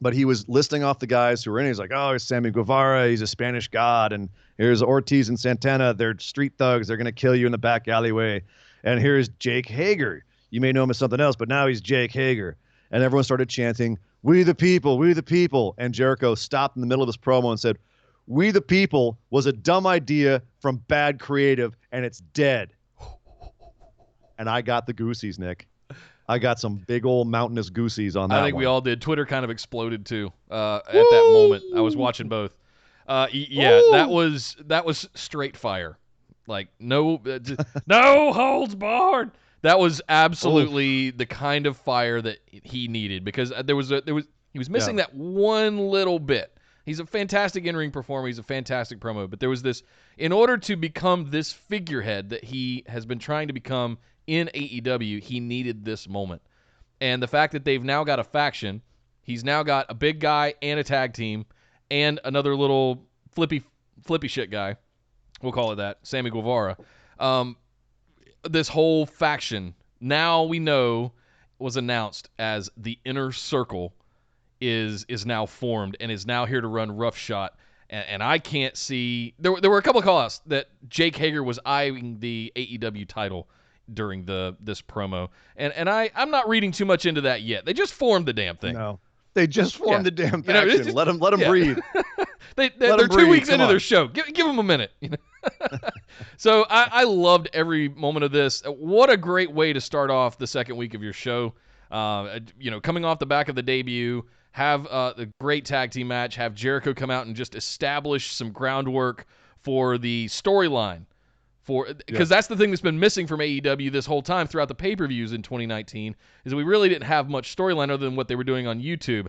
But he was listing off the guys who were in. He's like, oh, here's Sammy Guevara. He's a Spanish god. And here's Ortiz and Santana. They're street thugs. They're going to kill you in the back alleyway. And here's Jake Hager. You may know him as something else, but now he's Jake Hager. And everyone started chanting, we the people, we the people. And Jericho stopped in the middle of his promo and said, we the people was a dumb idea from bad creative, and it's dead. And I got the goosies, Nick. I got some big old mountainous goosies on that. I think one. we all did. Twitter kind of exploded too at that moment. I was watching both. That was straight fire. Like no holds barred. That was absolutely the kind of fire that he needed, because he was missing that one little bit. He's a fantastic in-ring performer. He's a fantastic promo, but there was this, in order to become this figurehead that he has been trying to become in AEW, he needed this moment. And the fact that they've now got a faction, he's now got a big guy and a tag team and another little flippy shit guy, we'll call it that, Sammy Guevara. This whole faction, now we know, was announced as the Inner Circle, is now formed and is now here to run roughshod. And I can't see... There were a couple of call-outs that Jake Hager was eyeing the AEW title during this promo. And I'm not reading too much into that yet. They just formed the damn thing. No. They just formed the damn You know, faction. Let them breathe. They're 2 weeks into their show. Give them a minute. So I loved every moment of this. What a great way to start off the second week of your show. Coming off the back of the debut, have the great tag team match, have Jericho come out and just establish some groundwork for the storyline. Because that's the thing that's been missing from AEW this whole time throughout the pay-per-views in 2019, is that we really didn't have much storyline other than what they were doing on YouTube.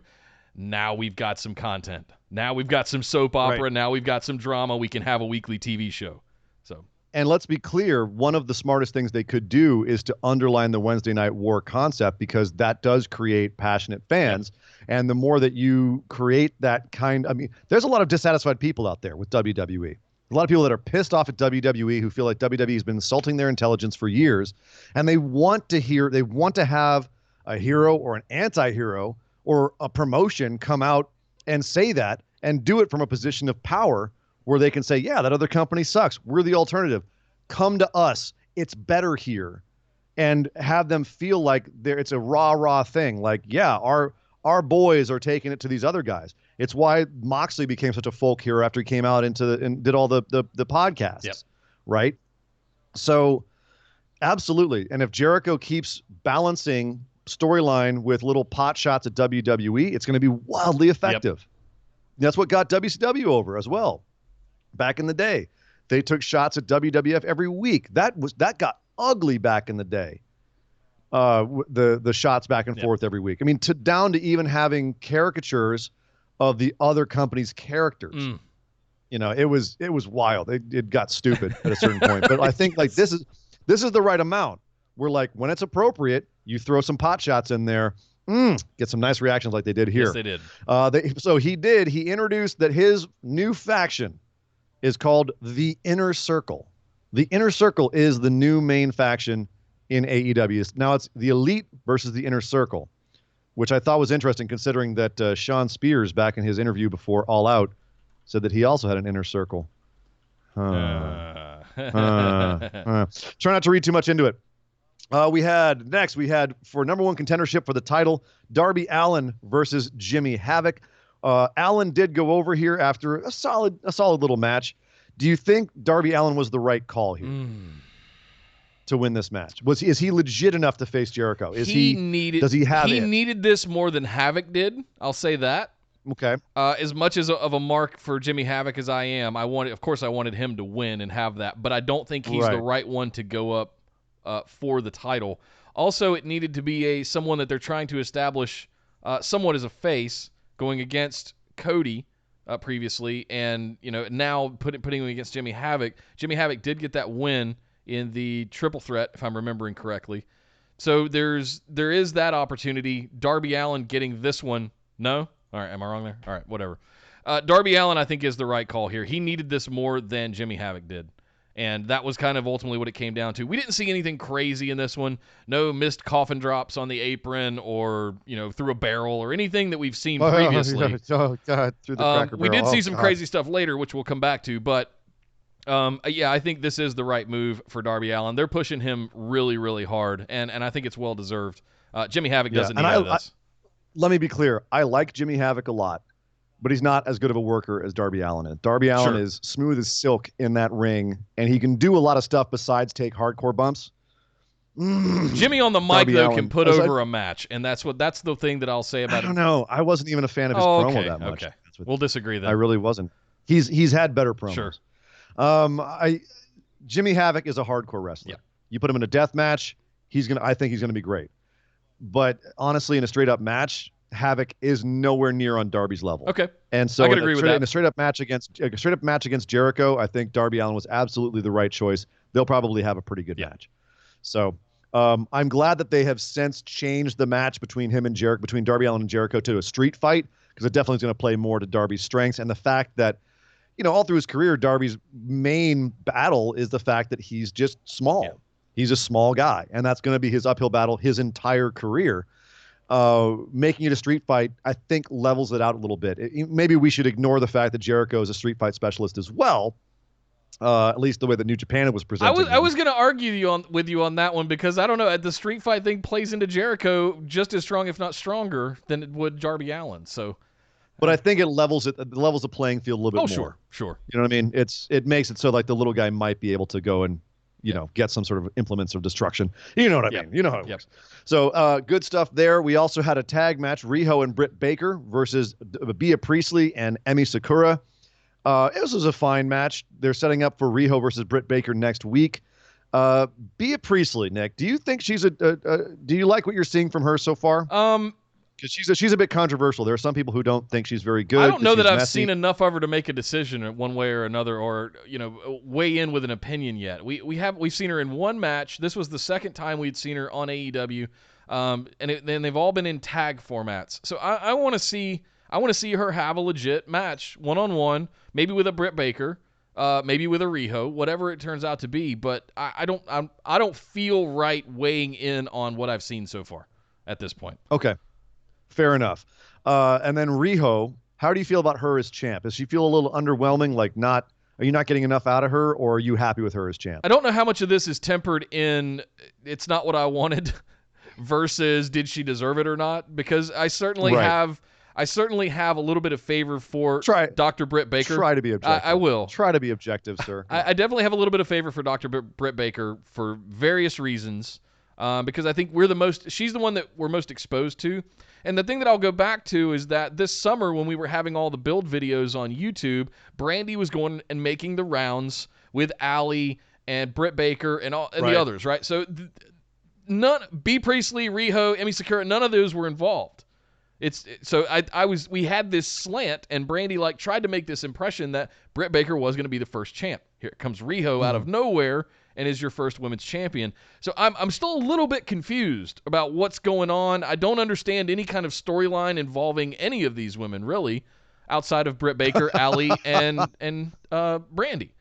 Now we've got some content. Now we've got some soap opera. Right. Now we've got some drama. We can have a weekly TV show. And let's be clear, one of the smartest things they could do is to underline the Wednesday Night War concept, because that does create passionate fans. Yep. And the more that you create that there's a lot of dissatisfied people out there with WWE. A lot of people that are pissed off at WWE, who feel like WWE has been insulting their intelligence for years, and they want to have a hero or an anti-hero or a promotion come out and say that, and do it from a position of power where they can say, yeah, that other company sucks. We're the alternative. Come to us. It's better here. And have them feel like it's a rah thing. Like, yeah, our boys are taking it to these other guys. It's why Moxley became such a folk hero after he came out and did all the podcasts. Yep. Right? So absolutely. And if Jericho keeps balancing storyline with little pot shots at WWE, it's going to be wildly effective. Yep. That's what got WCW over as well. Back in the day, they took shots at WWF every week. That got ugly back in the day. The shots back and forth every week. I mean, down to even having caricatures of the other company's characters. It was wild. It got stupid at a certain point. But I think like this is the right amount. We're like, when it's appropriate, you throw some pot shots in there. Get some nice reactions like they did here. Yes, they did. He introduced that his new faction is called the Inner Circle. The Inner Circle is the new main faction in AEW. Now it's the Elite versus the Inner Circle, which I thought was interesting, considering that Sean Spears, back in his interview before All Out, said that he also had an inner circle. Try not to read too much into it. We had for number one contendership for the title, Darby Allin versus Jimmy Havoc. Allin did go over here after a solid little match. Do you think Darby Allin was the right call here to win this match? Is he legit enough to face Jericho? Does he needed this more than Havoc did. I'll say that. Okay. As much as of a mark for Jimmy Havoc as I am, I wanted him to win and have that, but I don't think he's the right one to go up for the title. Also, it needed to be someone that they're trying to establish somewhat as a face, going against Cody previously, and now putting him against Jimmy Havoc. Jimmy Havoc did get that win in the triple threat, if I'm remembering correctly. So there is that opportunity. Darby Allin getting this one. No? All right, am I wrong there? All right, whatever. Darby Allin, I think, is the right call here. He needed this more than Jimmy Havoc did. And that was kind of ultimately what it came down to. We didn't see anything crazy in this one. No missed coffin drops on the apron or, through a barrel or anything that we've seen previously. Oh, God, through the cracker we barrel. did see some crazy stuff later, which we'll come back to. But, I think this is the right move for Darby Allin. They're pushing him really, really hard, and I think it's well-deserved. Jimmy Havoc doesn't need any of this. Let me be clear. I like Jimmy Havoc a lot, but he's not as good of a worker as Darby Allin is. Darby Allin is smooth as silk in that ring, and he can do a lot of stuff besides take hardcore bumps. Jimmy on the mic, though, can put over a match, and that's the thing that I'll say about it. I don't know. I wasn't even a fan of his promo that much. Okay, we'll disagree then. I really wasn't. He's had better promos. Sure. Jimmy Havoc is a hardcore wrestler. Yeah. You put him in a death match, I think he's gonna be great. But honestly, in a straight up match, Havoc is nowhere near on Darby's level. Okay. And so I can agree with that. In a straight up match against Jericho, I think Darby Allin was absolutely the right choice. They'll probably have a pretty good match. So I'm glad that they have since changed the match between Darby Allin and Jericho to a street fight, because it definitely is going to play more to Darby's strengths. And the fact that, all through his career, Darby's main battle is the fact that he's just small. Yeah. He's a small guy, and that's going to be his uphill battle his entire career. Making it a street fight, I think, levels it out a little bit. Maybe we should ignore the fact that Jericho is a street fight specialist as well, at least the way that New Japan was presented. I was going to argue with you on that one, because I don't know, the street fight thing plays into Jericho just as strong, if not stronger, than it would Darby Allin. So, but I think it levels the playing field a little bit more. Sure. You know what I mean? It makes it so like the little guy might be able to go and get some sort of implements of destruction. You know what I mean? You know how it works. So good stuff there. We also had a tag match, Riho and Britt Baker versus Bea Priestley and Emi Sakura. This was a fine match. They're setting up for Riho versus Britt Baker next week. Bea Priestley, Nick, do you think she's do you like what you're seeing from her so far? Because she's a bit controversial. There are some people who don't think she's very good. I don't know that I've seen enough of her to make a decision one way or another, or weigh in with an opinion yet. We've seen her in one match. This was the second time we'd seen her on AEW, and they've all been in tag formats. So I want to see her have a legit match, 1-on-1, maybe with a Britt Baker, maybe with a Riho, whatever it turns out to be. But I don't feel right weighing in on what I've seen so far at this point. Okay. Fair enough. And then Riho, how do you feel about her as champ? Does she feel a little underwhelming? Are you not getting enough out of her, or are you happy with her as champ? I don't know how much of this is tempered in it's not what I wanted versus did she deserve it or not, because I certainly have a little bit of favor for Dr. Britt Baker. Try to be objective. I will. Try to be objective, sir. I definitely have a little bit of favor for Dr. Britt Baker for various reasons, because I think she's the one that we're most exposed to. And the thing that I'll go back to is that this summer, when we were having all the build videos on YouTube, Brandy was going and making the rounds with Allie and Britt Baker and the others, right? So Bea Priestley, Riho, Emi Sakura, none of those were involved. We had this slant, and Brandy tried to make this impression that Britt Baker was going to be the first champ. Here comes Riho out of nowhere and is your first women's champion. So I'm still a little bit confused about what's going on. I don't understand any kind of storyline involving any of these women, really, outside of Britt Baker, Allie, and Brandy.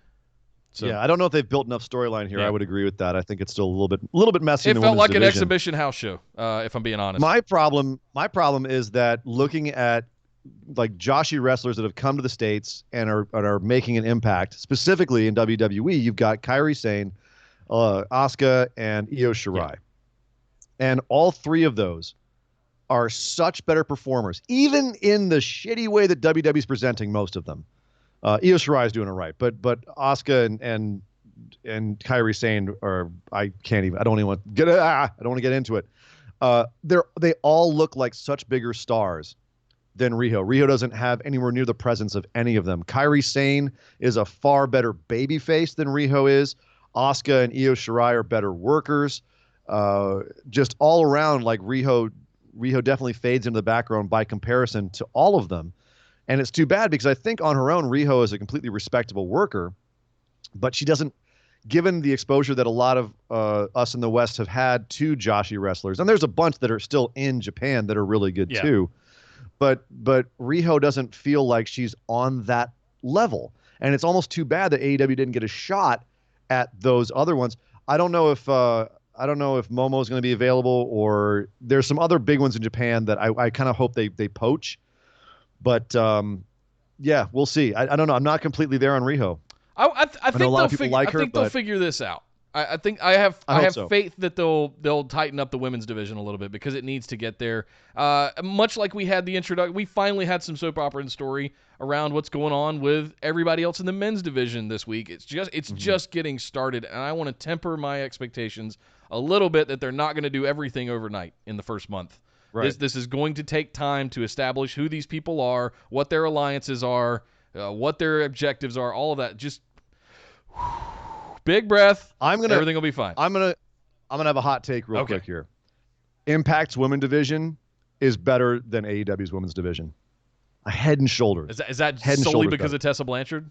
So, yeah, I don't know if they've built enough storyline here. Yeah. I would agree with that. I think it's still a little bit messy. It felt like an exhibition house show, if I'm being honest. My problem is that looking at Joshi wrestlers that have come to the States and are making an impact, specifically in WWE, you've got Kairi Sane, Asuka, and Io Shirai. Yeah. And all three of those are such better performers, even in the shitty way that WWE's presenting most of them. Io Shirai is doing it right, but Asuka and Kairi Sane I don't want to get into it. They all look like such bigger stars than Riho. Riho doesn't have anywhere near the presence of any of them. Kairi Sane is a far better babyface than Riho is. Asuka and Io Shirai are better workers. Just all around, Riho definitely fades into the background by comparison to all of them. And it's too bad, because I think on her own, Riho is a completely respectable worker, but she doesn't, given the exposure that a lot of us in the West have had to Joshi wrestlers, and there's a bunch that are still in Japan that are really good too, but Riho doesn't feel like she's on that level. And it's almost too bad that AEW didn't get a shot at those other ones. I don't know if Momo is going to be available, or there's some other big ones in Japan that I kind of hope they poach. But yeah, we'll see. I don't know. I'm not completely there on Riho. I think know a lot of people like her, they'll but figure this out. I think I have so. faith that they'll tighten up the women's division a little bit because it needs to get there. Much like we had the introduction, we finally had some soap opera and story around what's going on with everybody else in the men's division this week. It's just getting started, and I want to temper my expectations a little bit that they're not going to do everything overnight in the first month. Right. This is going to take time to establish who these people are, what their alliances are, what their objectives are, all of that. Just big breath. Everything will be fine. I'm gonna have a hot take real quick here. Impact's women's division is better than AEW's women's division. A head and shoulders. Is that solely because of Tessa Blanchard?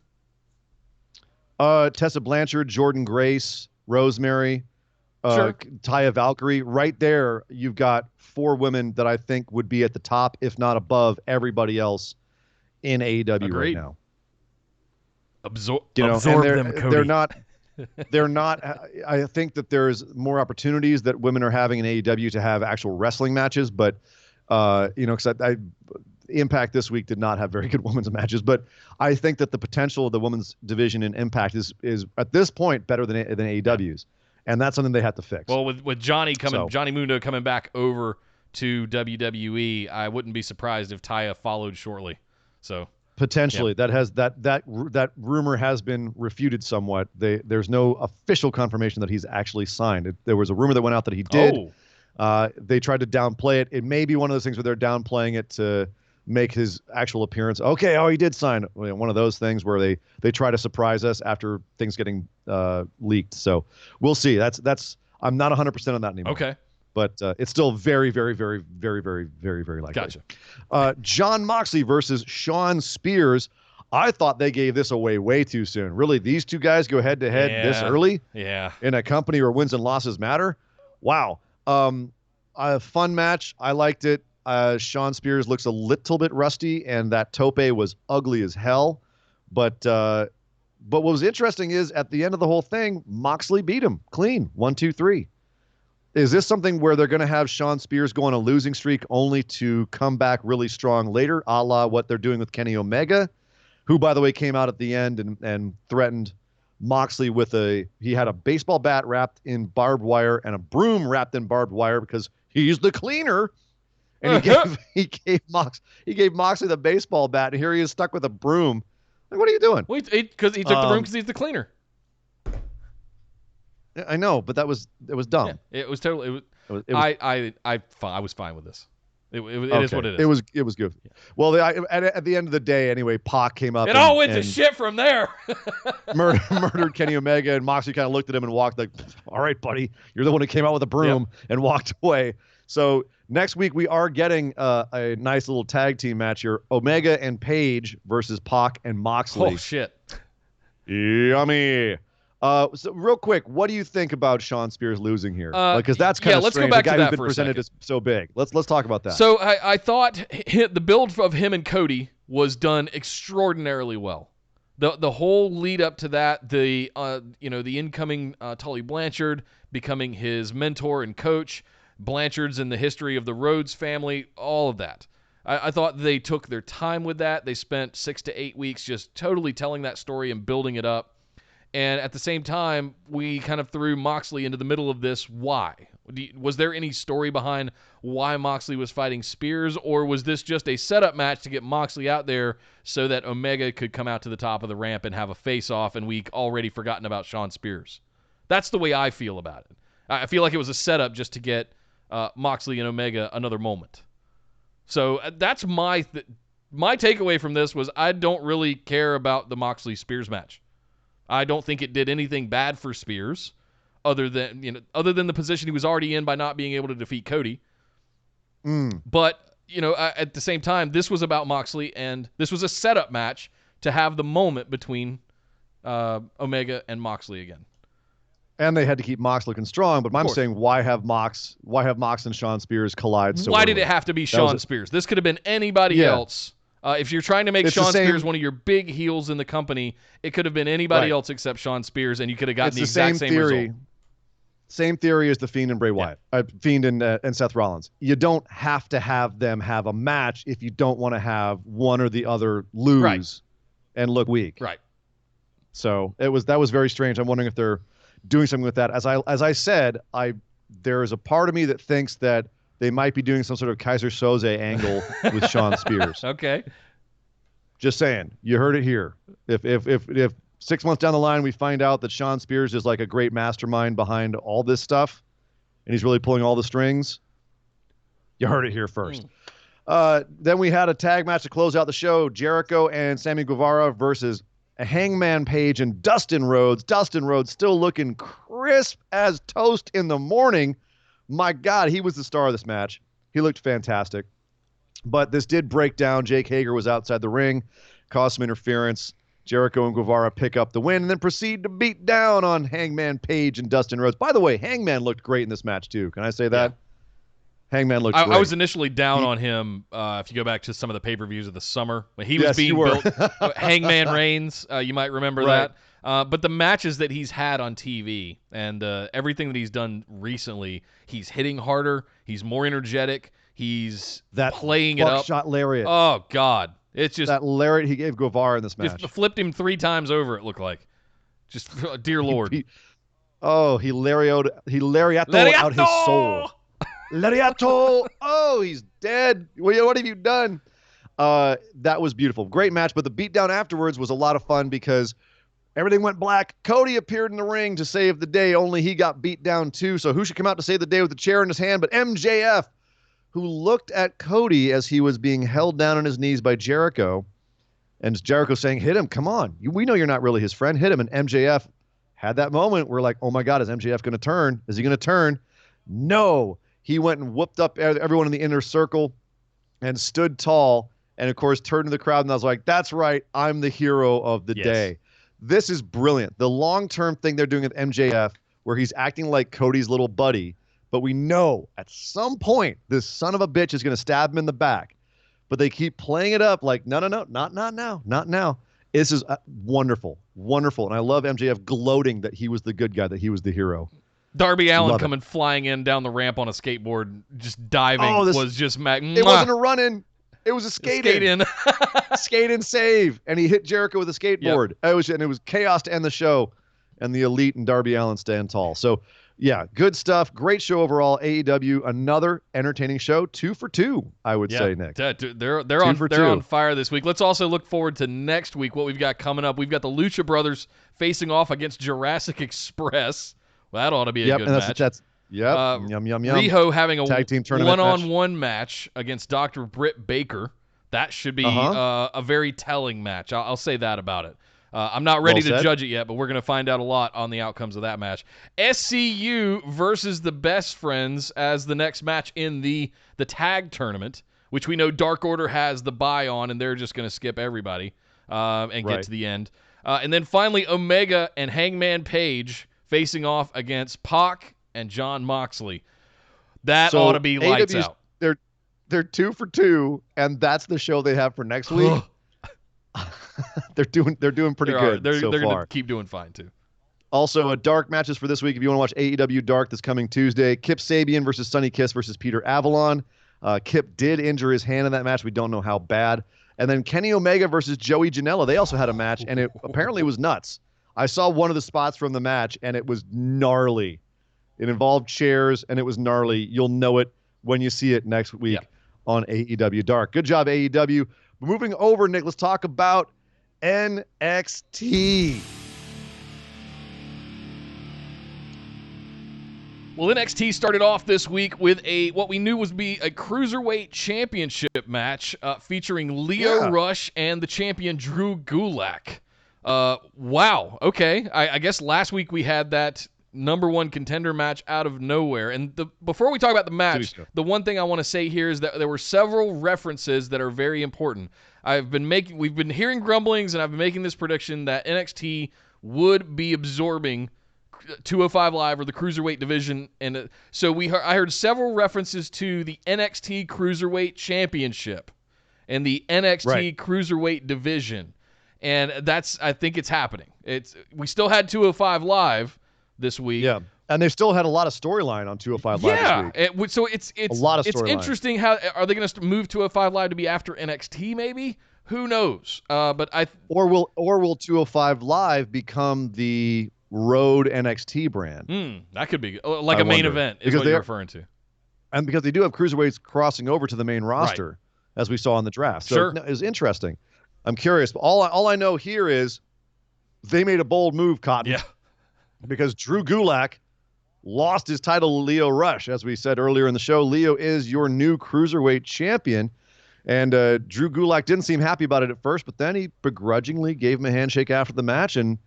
Tessa Blanchard, Jordan Grace, Rosemary, Sure. Taya Valkyrie. Right there, you've got 4 women that I think would be at the top, if not above, everybody else in AEW right now. Absorb them, Cody. They're not. I think that there's more opportunities that women are having in AEW to have actual wrestling matches, but because Impact this week did not have very good women's matches, but I think that the potential of the women's division in Impact is at this point better than AEW's, and that's something they have to fix. Well, with Johnny Mundo coming back over to WWE, I wouldn't be surprised if Taya followed shortly. So potentially, that rumor has been refuted somewhat. There's no official confirmation that he's actually signed. There was a rumor that went out that he did. They tried to downplay it. It may be one of those things where they're downplaying it to make his actual appearance. He did sign. One of those things where they try to surprise us after things getting leaked. So we'll see. I'm not 100% on that anymore. Okay. But it's still very, very, very, very, very, very, very likely. Gotcha. Jon Moxley versus Shawn Spears. I thought they gave this away way too soon. Really, these two guys go head-to-head this early? Yeah. In a company where wins and losses matter? Wow. A fun match. I liked it. Shawn Spears looks a little bit rusty, and that tope was ugly as hell. But what was interesting is at the end of the whole thing, Moxley beat him clean. 1, 2, 3. Is this something where they're going to have Shawn Spears go on a losing streak only to come back really strong later, a la what they're doing with Kenny Omega, who, by the way, came out at the end and threatened Moxley with he had a baseball bat wrapped in barbed wire and a broom wrapped in barbed wire because he's the cleaner. And he gave Moxley the baseball bat, and here he is stuck with a broom. Like, what are you doing? Well, because he took the broom because he's the cleaner. I know, but it was dumb. Yeah, it was totally. I was fine with this. It is what it is. It was good. Yeah. Well, at the end of the day, anyway, Pac came up. It all went to shit from there. murdered Kenny Omega, and Moxley kind of looked at him and walked like, "All right, buddy, you're the one who came out with a broom," and walked away. So next week we are getting a nice little tag team match here: Omega and Page versus Pac and Moxley. Oh shit! Yummy. So real quick, what do you think about Shawn Spears losing here? Because that's kind of let's strange. Go back the guy to who's that been presented as so big. Let's talk about that. So I thought the build of him and Cody was done extraordinarily well. The whole lead up to that, the incoming Tully Blanchard becoming his mentor and coach, Blanchard's in the history of the Rhodes family, all of that. I thought they took their time with that. They spent 6 to 8 weeks just totally telling that story and building it up. And at the same time, we kind of threw Moxley into the middle of this. Why? Was there any story behind why Moxley was fighting Spears, or was this just a setup match to get Moxley out there so that Omega could come out to the top of the ramp and have a face-off and we already forgotten about Shawn Spears? That's the way I feel about it. I feel like it was a setup just to get Moxley and Omega another moment. So that's my takeaway from this was I don't really care about the Moxley-Spears match. I don't think it did anything bad for Spears, other than the position he was already in by not being able to defeat Cody. But at the same time, this was about Moxley, and this was a setup match to have the moment between Omega and Moxley again. And they had to keep Mox looking strong. But I'm saying, why have Mox and Shawn Spears collide so Why early? did it have to be Shawn Spears? This could have been anybody else. If you're trying to make It's Sean the same- Spears one of your big heels in the company, it could have been anybody Right. else except Sean Spears, and you could have gotten It's the exact same theory. result. Same theory as the Fiend and Bray Wyatt. Fiend and Seth Rollins. You don't have to have them have a match if you don't want to have one or the other lose Right. and look weak. Right. So that was very strange. I'm wondering if they're doing something with that. As I said, there is a part of me that thinks that they might be doing some sort of Kaiser Soze angle with Sean Spears. Okay. Just saying. You heard it here. If 6 months down the line we find out that Sean Spears is like a great mastermind behind all this stuff, and he's really pulling all the strings, you heard it here first. Then we had a tag match to close out the show: Jericho and Sammy Guevara versus Hangman Page and Dustin Rhodes. Dustin Rhodes still looking crisp as toast in the morning. My God, he was the star of this match. He looked fantastic. But this did break down. Jake Hager was outside the ring, caused some interference. Jericho and Guevara pick up the win and then proceed to beat down on Hangman Page and Dustin Rhodes. By the way, Hangman looked great in this match too. Can I say that? Yeah. Hangman looked great. I was initially down on him if you go back to some of the pay-per-views of the summer. When he was being built, Hangman Reigns, you might remember that. But the matches that he's had on TV and everything that he's done recently, he's hitting harder. He's more energetic. He's playing it up. Buckshot lariat. Oh, God. It's just that lariat he gave Guevara in this match. Just flipped him 3 times over, it looked like. Just, dear Lord. He lariatoed out his soul. Lariato. Oh, he's dead. What have you done? That was beautiful. Great match, but the beatdown afterwards was a lot of fun because everything went black. Cody appeared in the ring to save the day, only he got beat down too. So who should come out to save the day with the chair in his hand but MJF, who looked at Cody as he was being held down on his knees by Jericho. And Jericho saying, hit him, come on. We know you're not really his friend. Hit him. And MJF had that moment where like, oh my God, is MJF going to turn? Is he going to turn? No. He went and whooped up everyone in the inner circle and stood tall and, of course, turned to the crowd. And I was like, that's right. I'm the hero of the day. This is brilliant. The long-term thing they're doing with MJF where he's acting like Cody's little buddy, but we know at some point this son of a bitch is going to stab him in the back. But they keep playing it up like, no, not now. This is wonderful. And I love MJF gloating that he was the good guy, that he was the hero. Darby Allin coming flying in down the ramp on a skateboard, just diving, was just It wasn't a run-in. It was a skate-in. Skate-in save. And he hit Jericho with a skateboard. Yep. It was chaos to end the show. And the Elite and Darby Allin stand tall. So, yeah, good stuff. Great show overall. AEW, another entertaining show. 2 for 2, I would say, Nick. They're on fire this week. Let's also look forward to next week, what we've got coming up. We've got the Lucha Brothers facing off against Jurassic Express. Well, that ought to be a good match. Yum. Riho having a tag team tournament one-on-one match against Dr. Britt Baker. That should be a very telling match. I'll say that about it. I'm not ready to judge it yet, but we're going to find out a lot on the outcomes of that match. SCU versus the Best Friends as the next match in the tag tournament, which we know Dark Order has the bye on, and they're just going to skip everybody and get to the end. And then finally, Omega and Hangman Page facing off against Pac and Jon Moxley. That ought to be lights out. They're 2 for 2, and that's the show they have for next week. They're doing pretty good. They're so going far. to keep doing fine too. Also, dark matches for this week. If you want to watch AEW Dark this coming Tuesday, Kip Sabian versus Sonny Kiss versus Peter Avalon. Kip did injure his hand in that match. We don't know how bad. And then Kenny Omega versus Joey Janela. They also had a match, and it apparently was nuts. I saw one of the spots from the match, and it was gnarly. It involved chairs, and it was gnarly. You'll know it when you see it next week on AEW Dark. Good job, AEW. Moving over, Nick, let's talk about NXT. Well, NXT started off this week with what we knew was be a Cruiserweight Championship match featuring Lio Rush and the champion Drew Gulak. Wow. Okay. I guess last week we had that number one contender match out of nowhere. And before we talk about the match, the one thing I want to say here is that there were several references that are very important. We've been hearing grumblings, and I've been making this prediction that NXT would be absorbing 205 Live or the Cruiserweight division. And so I heard several references to the NXT Cruiserweight Championship. in the NXT Right. Cruiserweight division. And I think it's happening. We still had 205 Live this week. Yeah. And they still had a lot of storyline on 205 Live this week. So it's A lot of it's storyline. interesting. How are they going to move 205 Live to be after NXT? Maybe, who knows? But Or will 205 Live become the Road NXT brand? That could be like I a main wonder. event is Because what you're referring to. And because they do have cruiserweights crossing over to the main roster, as we saw in the draft. So Sure. no, it's interesting. I'm curious. But all I know here is they made a bold move, Cotton. Yeah. Because Drew Gulak lost his title to Lio Rush. As we said earlier in the show, Lio is your new cruiserweight champion. And Drew Gulak didn't seem happy about it at first, but then he begrudgingly gave him a handshake after the match. And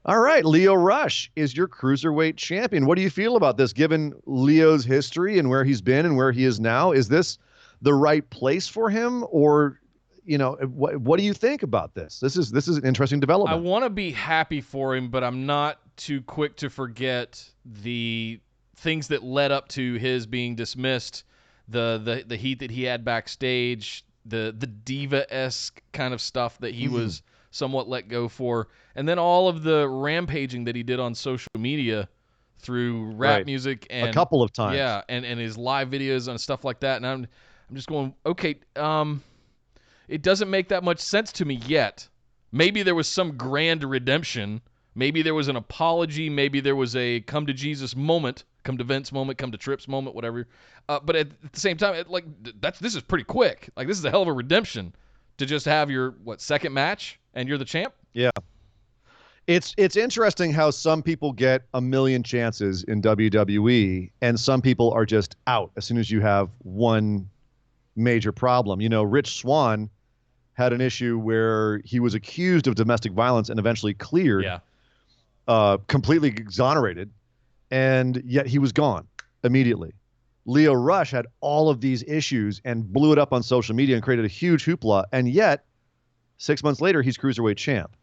all right, Lio Rush is your cruiserweight champion. What do you feel about this, given Leo's history and where he's been and where he is now? Is this the right place for him, or what do you think about this? This is an interesting I development. want to be happy for him, but I'm not too quick to forget the things that led up to his being dismissed, the heat that he had backstage, the diva-esque kind of stuff that he was somewhat let go for, and then all of the rampaging that he did on social media through rap music and a couple of times. Yeah, and his live videos and stuff like that. And I'm just going, okay, it doesn't make that much sense to me yet. Maybe there was some grand redemption. Maybe there was an apology. Maybe there was a come to Jesus moment, come to Vince moment, come to Trips moment, whatever. But at the same time, this is pretty quick. Like, this is a hell of a redemption to just have your second match and you're the champ. Yeah. It's interesting how some people get a million chances in WWE and some people are just out as soon as you have one major problem. Rich Swann had an issue where he was accused of domestic violence and eventually cleared, completely exonerated, and yet he was gone immediately. Lio Rush had all of these issues and blew it up on social media and created a huge hoopla, and yet 6 months later he's cruiserweight champ.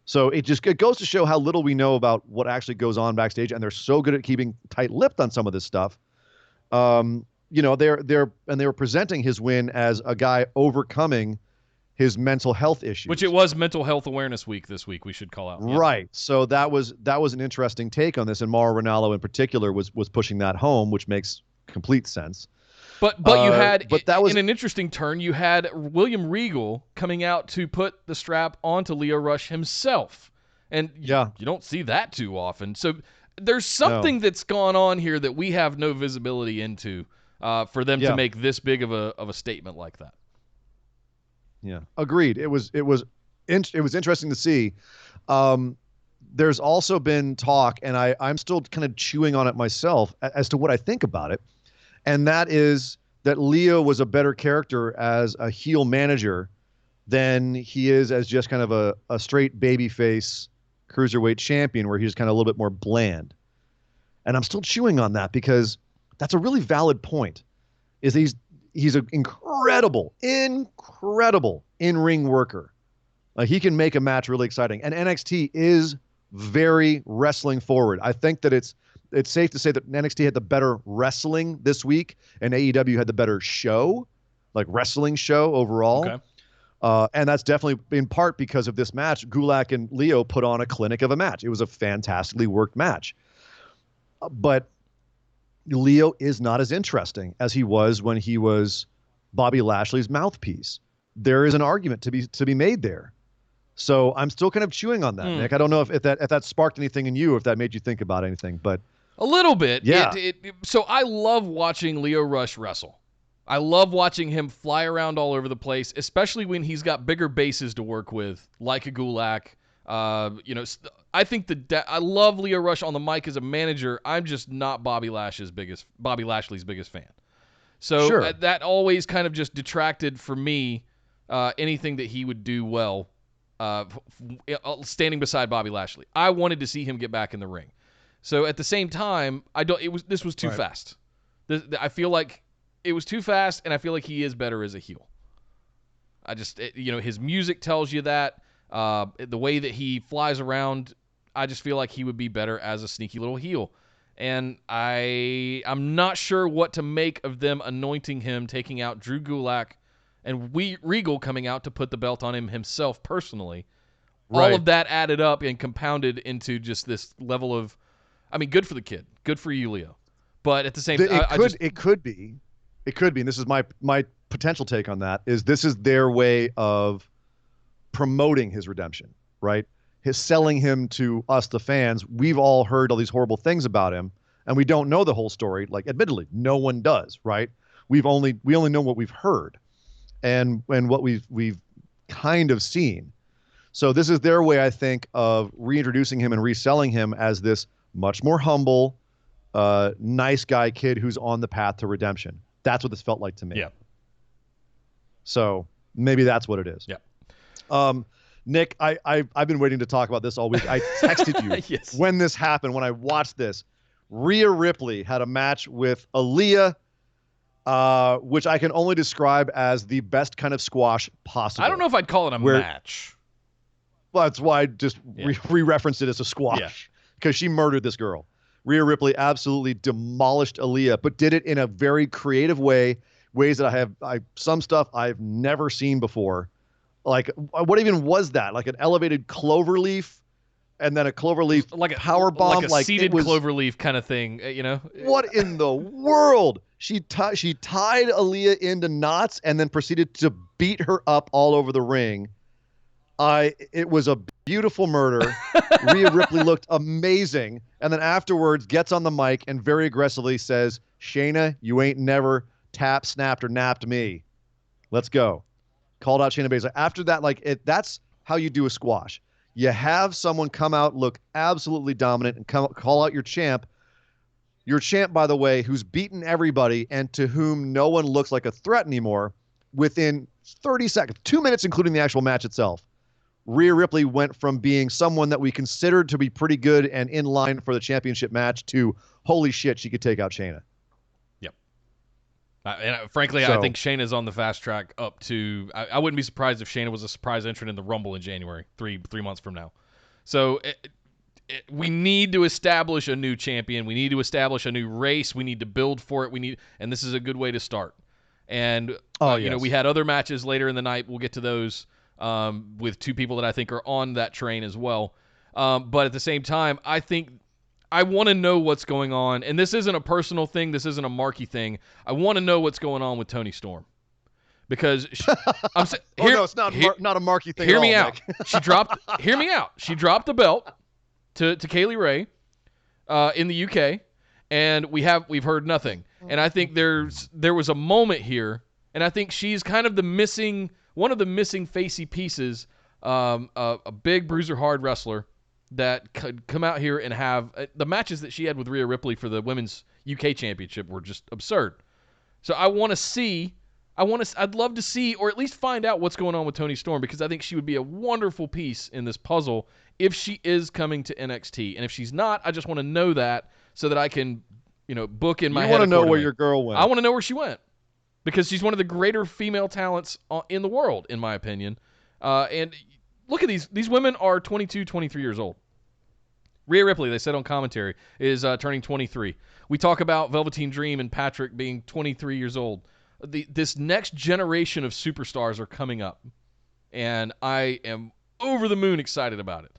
So it goes to show how little we know about what actually goes on backstage, and they're so good at keeping tight-lipped on some of this stuff. They were presenting his win as a guy overcoming his mental health issues, Which it was Mental Health Awareness Week this week, we should call out. Yeah. Right. So that was an interesting take on this, and Mauro Ranallo in particular was pushing that home, which makes complete sense. But you had, that was in an interesting turn, you had William Regal coming out to put the strap onto Lio Rush himself. And you don't see that too often. So there's something that's gone on here that we have no visibility into for them to make this big of a statement like that. Yeah, agreed. It was interesting to see. There's also been talk, and I'm still kind of chewing on it myself as to what I think about it. And that is that Lio was a better character as a heel manager than he is as just kind of a straight babyface cruiserweight champion, where he's kind of a little bit more bland. And I'm still chewing on that because that's a really valid point. He's an incredible in-ring worker. Like, he can make a match really exciting. And NXT is very wrestling forward. I think that it's safe to say that NXT had the better wrestling this week, and AEW had the better show, like wrestling show overall. Okay. And that's definitely in part because of this match. Gulak and Lio put on a clinic of a match. It was a fantastically worked match. But Lio is not as interesting as he was when he was Bobby Lashley's mouthpiece. There is an argument to be made there. So I'm still kind of chewing on that, Nick. I don't know if that sparked anything in you, if that made you think about anything, but a little bit. Yeah. So I love watching Lio Rush wrestle. I love watching him fly around all over the place, especially when he's got bigger bases to work with, like a Gulak. I think I love Lio Rush on the mic as a manager. I'm just not Bobby Lashley's biggest fan. So Sure. That always kind of just detracted for me anything that he would do well standing beside Bobby Lashley. I wanted to see him get back in the ring. So at the same time, this was too fast. I feel like it was too fast, and I feel like he is better as a heel. His music tells you that. The way that he flies around, I just feel like he would be better as a sneaky little heel. And I'm not sure what to make of them anointing him, taking out Drew Gulak and Regal coming out to put the belt on him himself personally. Right. All of that added up and compounded into just this level of, I mean, good for the kid, good for you, Leo. But at the same time, it could be, and this is my potential take on that, is this is their way of promoting his redemption, right? His selling him to us, the fans. We've all heard all these horrible things about him, and we don't know the whole story. Like, admittedly, no one does, right? We only know what we've heard, and what we've kind of seen. So this is their way, I think, of reintroducing him and reselling him as this much more humble, nice guy kid who's on the path to redemption. That's what this felt like to me. Yeah. So maybe that's what it is. Yeah. Nick, I've been waiting to talk about this all week. I texted you yes. when this happened, when I watched this. Rhea Ripley had a match with Aaliyah, which I can only describe as the best kind of squash possible. I don't know if I'd call it a match. Well, that's why I just re-referenced it as a squash, because she murdered this girl. Rhea Ripley absolutely demolished Aaliyah, but did it in a very creative way, ways that some stuff I've never seen before. Like, what even was that? Like an elevated cloverleaf, and then a cloverleaf like a power bomb, like a seated cloverleaf kind of thing, you know? What in the world? She tied Aaliyah into knots and then proceeded to beat her up all over the ring. It was a beautiful murder. Rhea Ripley looked amazing, and then afterwards gets on the mic and very aggressively says, "Shayna, you ain't never tapped, snapped, or napped me. Let's go." Called out Shayna Baszler. After that, that's how you do a squash. You have someone come out, look absolutely dominant, and call out your champ. Your champ, by the way, who's beaten everybody and to whom no one looks like a threat anymore, within 30 seconds, 2 minutes, including the actual match itself. Rhea Ripley went from being someone that we considered to be pretty good and in line for the championship match to, holy shit, she could take out Shayna. Yep. And frankly, I think Shayna's on the fast track up to. I wouldn't be surprised if Shayna was a surprise entrant in the Rumble in January, three months from now. So we need to establish a new champion. We need to establish a new race. We need to build for it. And this is a good way to start. And we had other matches later in the night. We'll get to those. With two people that I think are on that train as well. But at the same time, I think I want to know what's going on. And this isn't a personal thing. This isn't a Marky thing. I want to know what's going on with Toni Storm. Because it's not a Marky thing. Hear me out. Hear me out. She dropped the belt to Kaylee Ray in the UK, and we've heard nothing. And I think there was a moment here, and I think she's kind of one of the missing facey pieces, a big bruiser hard wrestler that could come out here and have the matches that she had with Rhea Ripley for the Women's UK Championship were just absurd. So I'd love to see, or at least find out what's going on with Toni Storm, because I think she would be a wonderful piece in this puzzle if she is coming to NXT. And if she's not, I just want to know that so that I can, book in my head. You want to know where your girl went. I want to know where she went. Because she's one of the greater female talents in the world, in my opinion. And look at these women are 22, 23 years old. Rhea Ripley, they said on commentary, is turning 23. We talk about Velveteen Dream and Patrick being 23 years old. This next generation of superstars are coming up. And I am over the moon excited about it.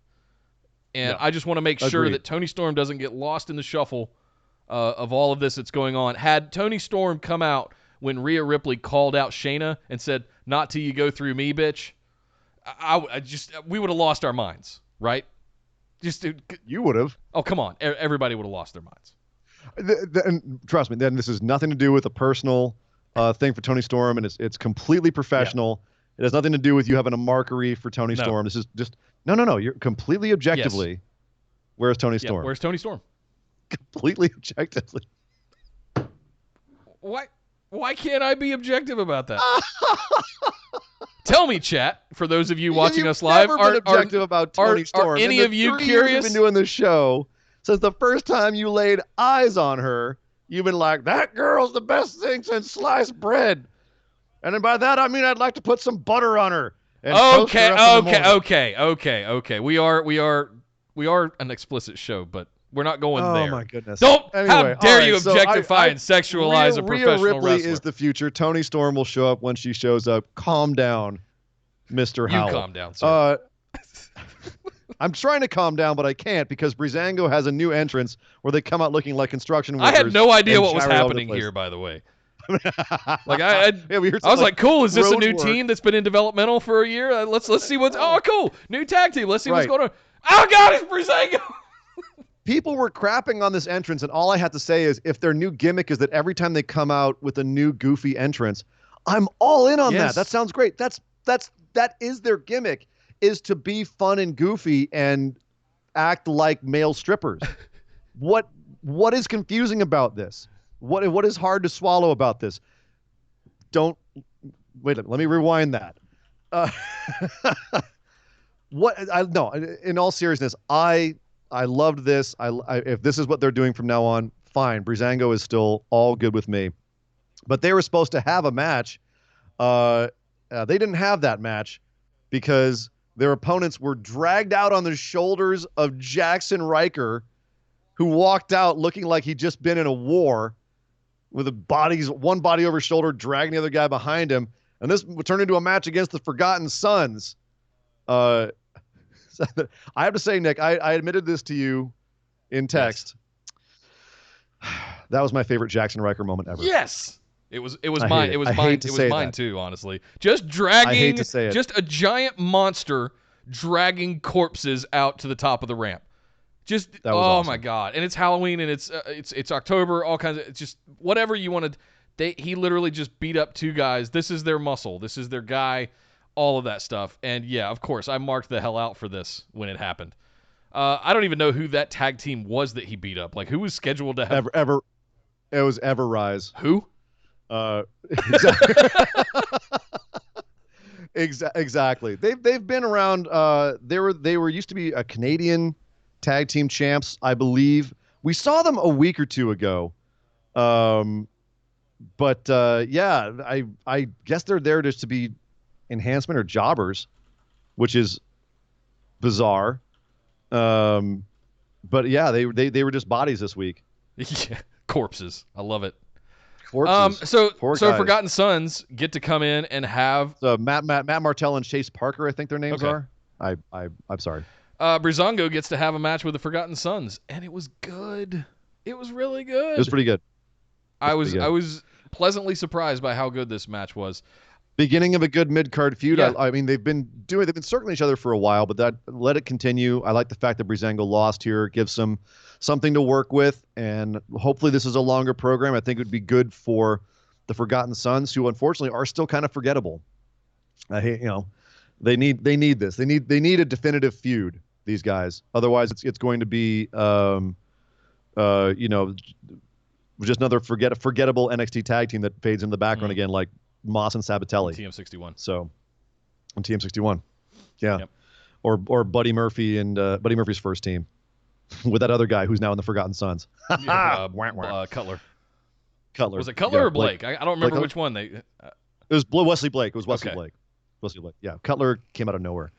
And I just want to make sure that Toni Storm doesn't get lost in the shuffle of all of this that's going on. Had Toni Storm come out when Rhea Ripley called out Shayna and said, "Not till you go through me, bitch," we would have lost our minds, right? You would have. Oh, come on. Everybody would have lost their minds. And trust me, then this has nothing to do with a personal thing for Toni Storm, and it's completely professional. Yeah. It has nothing to do with you having a markery for Toni Storm. This is just no. You're completely objectively. Yes. Where's Toni Storm? Where's Toni Storm? Completely objectively. Why can't I be objective about that? Tell me, chat, for those of you watching us live. You've never been objective about Toni Storm. Are any of you curious? You've been doing this show since the first time you laid eyes on her. You've been like, that girl's the best thing since sliced bread. And then by that, I mean I'd like to put some butter on her. And okay. We are an explicit show, but We're not going Oh, there. my goodness. Don't. Anyway, How dare all you right, so objectify and sexualize a Rhea professional Ripley wrestler? is the future. Tony Storm will show up when she shows up. Calm down, Mr. You Howell. calm down, sir. I'm trying to calm down, but I can't because Breezango has a new entrance where they come out looking like construction workers. I had no idea and what was gyrate all over happening the place. here, by the way. Like I we heard was some, like, cool. Is this a road new work. team that's been in developmental for a year? Let's see what's. Oh, cool. New tag team. Let's see what's Right. going on. Oh God, it's Breezango. People were crapping on this entrance, and all I had to say is, if their new gimmick is that every time they come out with a new goofy entrance, I'm all in on Yes. that. That sounds great. That is their gimmick, is to be fun and goofy and act like male strippers. What is confusing about this? What is hard to swallow about this? Let me rewind that. In all seriousness, I loved this. If this is what they're doing from now on, fine. Breezango is still all good with me. But they were supposed to have a match. They didn't have that match because their opponents were dragged out on the shoulders of Jackson Riker, who walked out looking like he'd just been in a war, with one body over his shoulder, dragging the other guy behind him. And this turned into a match against the Forgotten Sons. I have to say, Nick, I admitted this to you in text. Yes. That was my favorite Jackson Riker moment ever. Yes. It was I mine. hate It was I mine. hate to It was say mine that. too, honestly. Just dragging I hate to say it. just a giant monster dragging corpses out to the top of the ramp. Just That was awesome. my God. And it's Halloween and it's October, all kinds of it's just whatever you wanted. He literally just beat up two guys. This is their muscle. This is their guy, all of that stuff. And yeah, of course, I marked the hell out for this when it happened. I don't even know who that tag team was that he beat up. Like, who was scheduled to have It was Ever-Rise. Who? Exactly. They've been around. They were used to be a Canadian tag team champs, I believe. We saw them a week or two ago. But yeah, I guess they're there just to be enhancement or jobbers, which is bizarre. But yeah, they were just bodies this week. Yeah, corpses. I love it. Corpses. So Poor guys. Forgotten Sons get to come in and have Matt Martell and Chase Parker, I think their names Okay. are. I'm sorry. Breezango gets to have a match with the Forgotten Sons, and it was good. It was really good. It was pretty good. I was pleasantly surprised by how good this match was. Beginning of a good mid-card feud. Yeah. I mean, they've been circling each other for a while, but let it continue. I like the fact that Breezango lost here. It gives them something to work with, and hopefully this is a longer program. I think it would be good for the Forgotten Sons, who unfortunately are still kind of forgettable. They need this. They need a definitive feud. These guys, otherwise it's going to be just another forgettable NXT tag team that fades in the background again, like Moss and Sabatelli. TM61. So, on TM61, yeah, Yep. or Buddy Murphy and Buddy Murphy's first team with that other guy who's now in the Forgotten Sons. Cutler. Cutler. Was it Cutler Yeah, or Blake? I don't remember Blake which one. It was Wesley Blake. It was Wesley Okay. Blake. Wesley Blake. Yeah, Cutler came out of nowhere.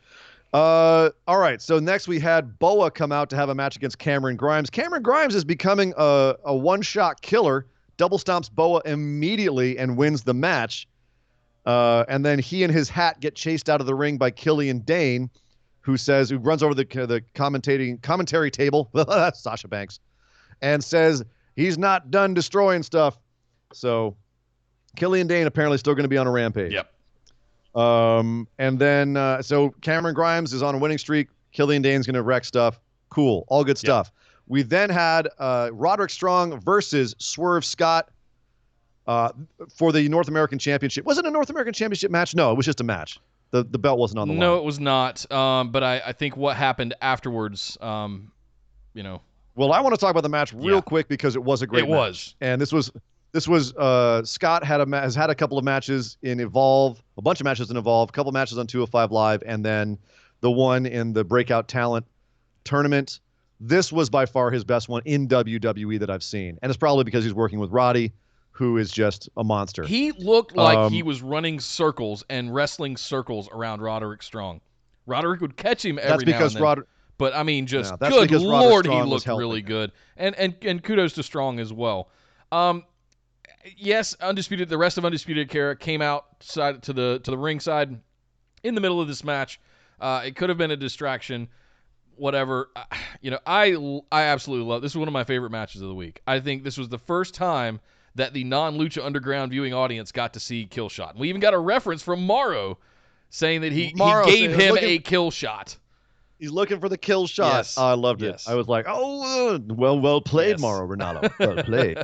All right. So next we had Boa come out to have a match against Cameron Grimes. Cameron Grimes is becoming a one-shot killer. Double stomps Boa immediately and wins the match. And then he and his hat get chased out of the ring by Killian Dane, who runs over the commentary table. That's Sasha Banks, and says he's not done destroying stuff. So Killian Dane apparently still going to be on a rampage. Yep. And then so Cameron Grimes is on a winning streak. Killian Dane's going to wreck stuff. Cool. All good stuff. We then had Roderick Strong versus Swerve Scott for the North American Championship. Was it a North American Championship match? No, it was just a match. The belt wasn't on the line. No, it was not. But I think what happened afterwards, Well, I want to talk about the match real quick because it was a great match. It was. And this was Scott has had a couple of matches in Evolve, a bunch of matches in Evolve, a couple of matches on 205 Live, and then the one in the Breakout Talent tournament. This was by far his best one in WWE that I've seen. And it's probably because he's working with Roddy, who is just a monster. He looked like he was running circles and wrestling circles around Roderick Strong. Roderick would catch him every now and then. But I mean, just that's good because Roderick Lord, he Strong was looked healthy. really good. And kudos to Strong as well. Yes, Undisputed. The rest of Undisputed Era came outside to the ringside in the middle of this match. It could have been a distraction. Whatever. I absolutely love. This is one of my favorite matches of the week. I think this was the first time that the non-Lucha Underground viewing audience got to see kill shot. We even got a reference from Morrow saying that he gave him a kill shot. He's looking for the kill shot. Yes. I loved it. I was like, well played, Mauro Ranallo. Well played.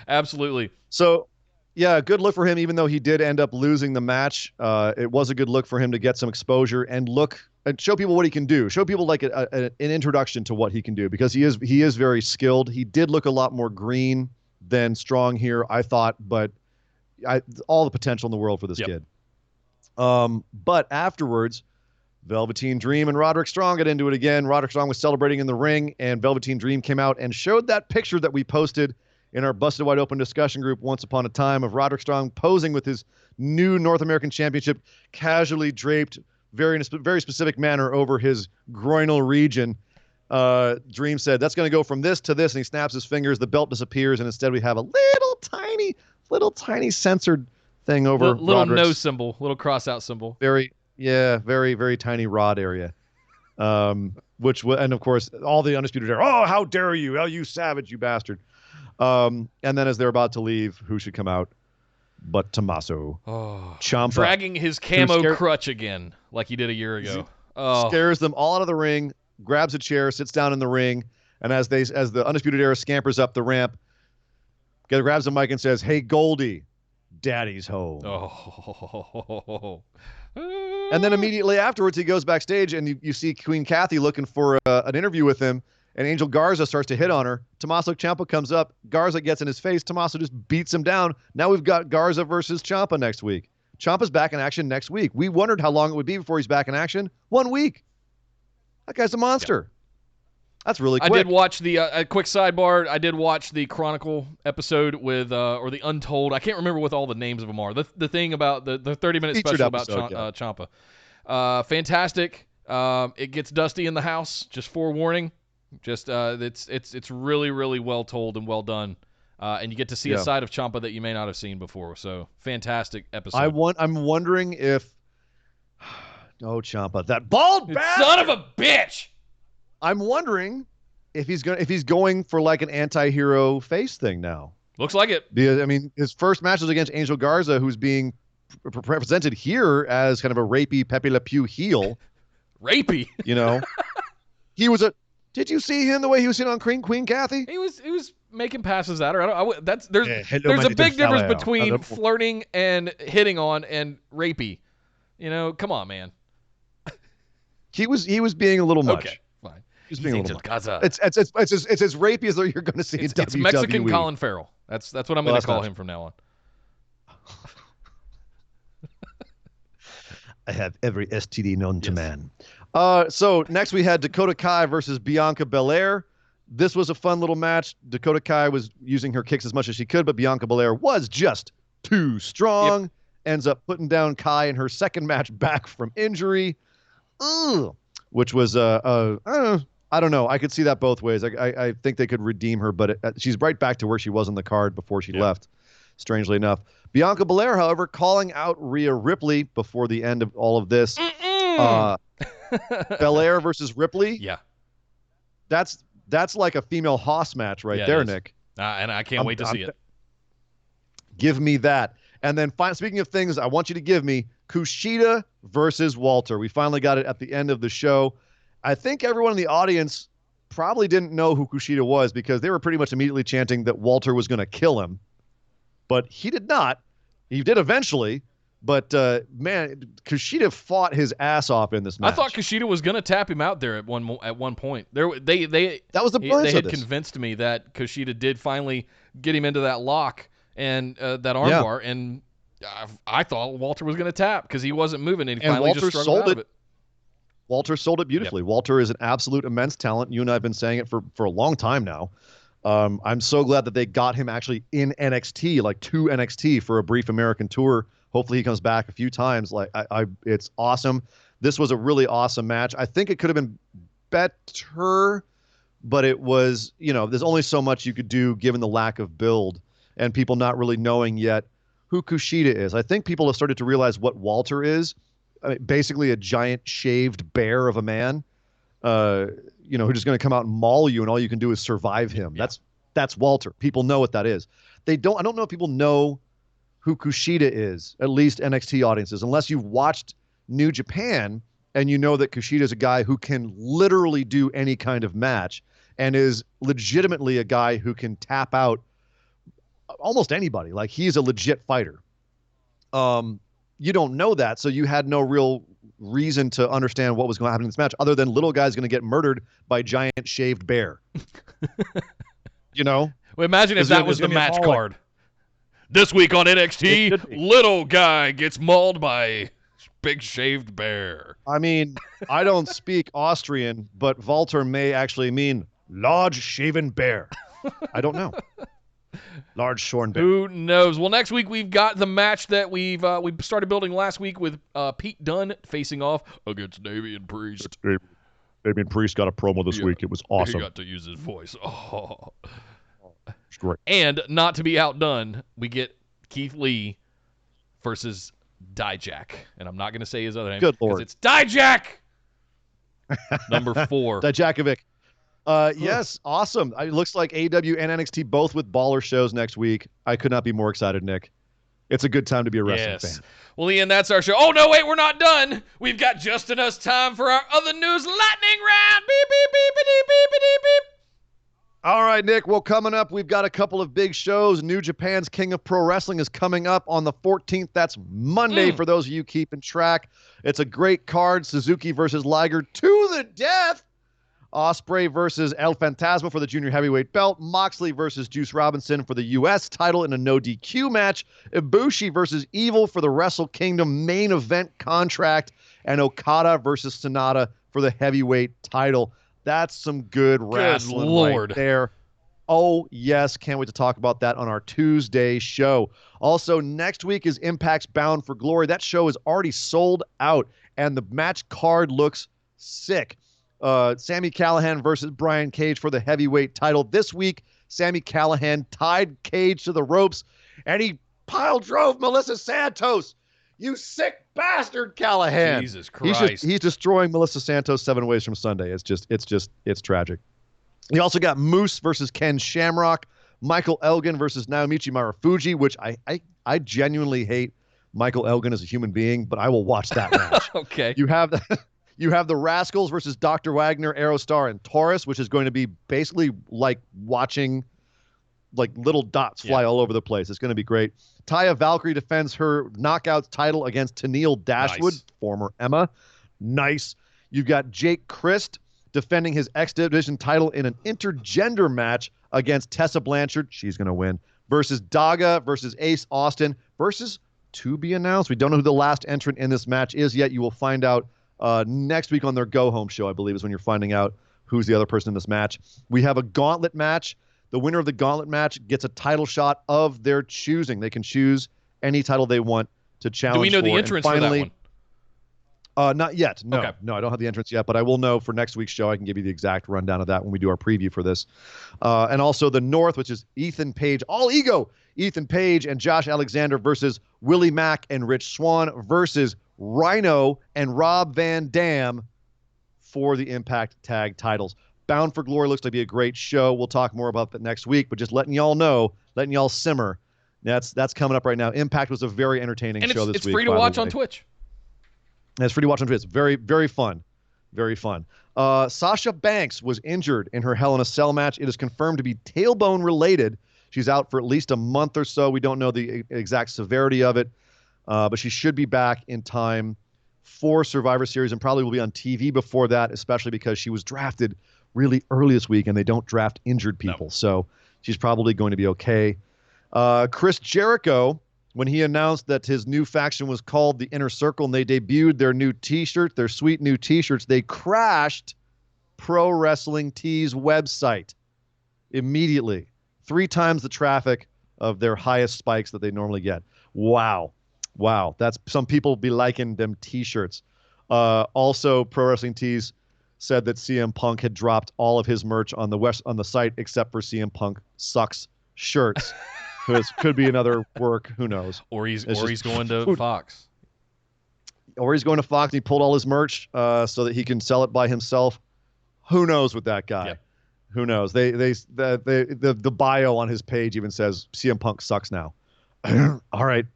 Absolutely. So, yeah, good look for him, even though he did end up losing the match. It was a good look for him to get some exposure and show people what he can do. Show people like an introduction to what he can do, because he is very skilled. He did look a lot more green than Strong here, I thought, but all the potential in the world for this kid. But afterwards, Velveteen Dream and Roderick Strong got into it again. Roderick Strong was celebrating in the ring, and Velveteen Dream came out and showed that picture that we posted in our Busted Wide Open discussion group once upon a time of Roderick Strong posing with his new North American Championship casually draped in a very specific manner over his groinal region. Dream said, that's going to go from this to this, and he snaps his fingers, the belt disappears, and instead we have a little tiny censored thing over little Roderick's no symbol, little cross out symbol. very, very tiny rod area. And of course, all the Undisputed Era, oh, how dare you, oh, you savage, you bastard. And then as they're about to leave, who should come out but Tommaso Ciampa, dragging his camo crutch again like he did a year ago. Scares them all out of the ring, grabs a chair, sits down in the ring, and as the Undisputed Era scampers up the ramp, grabs the mic and says, "Hey Goldie, Daddy's home." And then immediately afterwards, he goes backstage, and you see Queen Kathy looking for an interview with him, and Angel Garza starts to hit on her. Tommaso Ciampa comes up. Garza gets in his face. Tommaso just beats him down. Now we've got Garza versus Ciampa next week. Ciampa's back in action next week. We wondered how long it would be before he's back in action. 1 week. That guy's a monster. That's really quick. I did watch the quick sidebar. I did watch the Chronicle episode with or the Untold. I can't remember what all the names of them are. The thing about the 30-minute special about Ciampa. Fantastic. It gets dusty in the house. Just forewarning. Just it's really, really well told and well done. And you get to see a side of Ciampa that you may not have seen before. So fantastic episode. I'm wondering if Ciampa, that bald bastard, son of a bitch. I'm wondering if he's going for like an anti-hero face thing now. Looks like it. Because, I mean, his first match was against Angel Garza, who's being presented here as kind of a rapey Pepe Le Pew heel. Rapey. You know, did you see him the way he was sitting on Queen Kathy? He was making passes at her. There's a big difference between flirting and hitting on and rapey. You know, come on, man. He was being a little much. Okay, fine. He's being a little much. Gaza. It's as rapey as though you're going to see in WWE. It's Mexican Colin Farrell. That's what I'm going to call him from now on. I have every STD known to man. So next we had Dakota Kai versus Bianca Belair. This was a fun little match. Dakota Kai was using her kicks as much as she could, but Bianca Belair was just too strong. Yep. Ends up putting down Kai in her second match back from injury. Which was, I don't know. I could see that both ways. I think they could redeem her, but she's right back to where she was on the card before she left, strangely enough. Bianca Belair, however, calling out Rhea Ripley before the end of all of this. Belair versus Ripley. Yeah. That's like a female Hoss match right there, Nick. And I can't wait to see it. Give me that. And then speaking of things I want you to give me, Kushida versus Walter. We finally got it at the end of the show. I think everyone in the audience probably didn't know who Kushida was because they were pretty much immediately chanting that Walter was going to kill him. But he did not. He did eventually. But, man, Kushida fought his ass off in this match. I thought Kushida was going to tap him out there at one point. That was the brilliance They of had this. convinced me that Kushida did finally get him into that lock and that armbar, and I thought Walter was going to tap because he wasn't moving, and he finally Walter just struggled out of it. Walter sold it beautifully. Yep. Walter is an absolute immense talent. You and I have been saying it for a long time now. I'm so glad that they got him actually in NXT, like to NXT for a brief American tour. Hopefully he comes back a few times. Like it's awesome. This was a really awesome match. I think it could have been better, but it was, there's only so much you could do given the lack of build and people not really knowing yet who Kushida is. I think people have started to realize what Walter is. I mean, basically a giant shaved bear of a man, who's just going to come out and maul you, and all you can do is survive him. Yeah. That's Walter. People know what that is. I don't know if people know who Kushida is, at least NXT audiences, unless you've watched New Japan and you know that Kushida is a guy who can literally do any kind of match and is legitimately a guy who can tap out almost anybody. Like, he's a legit fighter. You don't know that, so you had no real reason to understand what was going to happen in this match other than little guy's going to get murdered by giant shaved bear. Well, imagine if that was the match card. This week on NXT, little guy gets mauled by big shaved bear. I mean, I don't speak Austrian, but Walter may actually mean large shaven bear. I don't know. Large shorn bear. Who knows? Well, next week we've got the match that we started building last week with Pete Dunne facing off against Damian Priest. Damian Priest got a promo this week. It was awesome. He got to use his voice. Oh. It's great. And not to be outdone, we get Keith Lee versus Dijak. And I'm not going to say his other name. Good Lord. Because it's Dijak! Number 4. Dijakovic. Yes, awesome. It looks like AEW and NXT both with baller shows next week. I could not be more excited, Nick. It's a good time to be a wrestling fan. Well, Ian, that's our show. Oh, no, wait, we're not done. We've got just enough time for our other news lightning round. Beep, beep, beep, beep, beep, beep, beep. All right, Nick. Well, coming up, we've got a couple of big shows. New Japan's King of Pro Wrestling is coming up on the 14th. That's Monday for those of you keeping track. It's a great card. Suzuki versus Liger to the death. Ospreay versus El Fantasma for the junior heavyweight belt. Moxley versus Juice Robinson for the U.S. title in a no DQ match. Ibushi versus Evil for the Wrestle Kingdom main event contract. And Okada versus Sonata for the heavyweight title. That's some good wrestling right there. Oh, yes. Can't wait to talk about that on our Tuesday show. Also, next week is Impact's Bound for Glory. That show is already sold out, and the match card looks sick. Sami Callihan versus Brian Cage for the heavyweight title. This week, Sami Callihan tied Cage to the ropes, and he pile drove Melissa Santos. You sick bastard, Callihan. Jesus Christ. He's destroying Melissa Santos 7 ways from Sunday. It's tragic. You also got Moose versus Ken Shamrock, Michael Elgin versus Naomichi Marufuji, which I genuinely hate Michael Elgin as a human being, but I will watch that match. Okay. You have the Rascals versus Dr. Wagner, Aerostar, and Taurus, which is going to be basically like watching little dots fly all over the place. It's going to be great. Taya Valkyrie defends her Knockouts title against Tennille Dashwood, former Emma. Nice. You've got Jake Christ defending his X Division title in an intergender match against Tessa Blanchard. She's going to win. Versus Daga versus Ace Austin versus to be announced. We don't know who the last entrant in this match is yet. You will find out next week on their Go Home show, I believe, is when you're finding out who's the other person in this match. We have a gauntlet match. The winner of the gauntlet match gets a title shot of their choosing. They can choose any title they want to challenge. Do we know for. the entrance for that one? Not yet. No, okay. No, I don't have the entrance yet, but I will know for next week's show. I can give you the exact rundown of that when we do our preview for this. And also the North, which is Ethan Page, all ego, Ethan Page and Josh Alexander versus Willie Mack and Rich Swann versus Rhino and Rob Van Dam for the Impact Tag titles. Bound for Glory looks to be a great show. We'll talk more about that next week, but just letting y'all know, letting y'all simmer. That's coming up right now. Impact was a very entertaining show this week. It's free to watch on Twitch. And it's free to watch on Twitch. It's very, very fun. Very fun. Sasha Banks was injured in her Hell in a Cell match. It is confirmed to be tailbone related. She's out for at least a month or so. We don't know the exact severity of it, but she should be back in time for Survivor Series and probably will be on TV before that, especially because she was drafted really early this week and they don't draft injured people. No. So she's probably going to be okay. Chris Jericho, when he announced that his new faction was called the Inner Circle and they debuted their new t-shirt, their sweet new t-shirts, they crashed Pro Wrestling Tees website immediately. 3 times the traffic of their highest spikes that they normally get. Wow. That's some people be liking them t-shirts. Also, Pro Wrestling Tees said that CM Punk had dropped all of his merch on the site except for CM Punk Sucks shirts. Could be another work. Who knows? Or he's going to Fox. Or he's going to Fox. And he pulled all his merch so that he can sell it by himself. Who knows with that guy? Yep. Who knows? The bio on his page even says CM Punk sucks now. All right,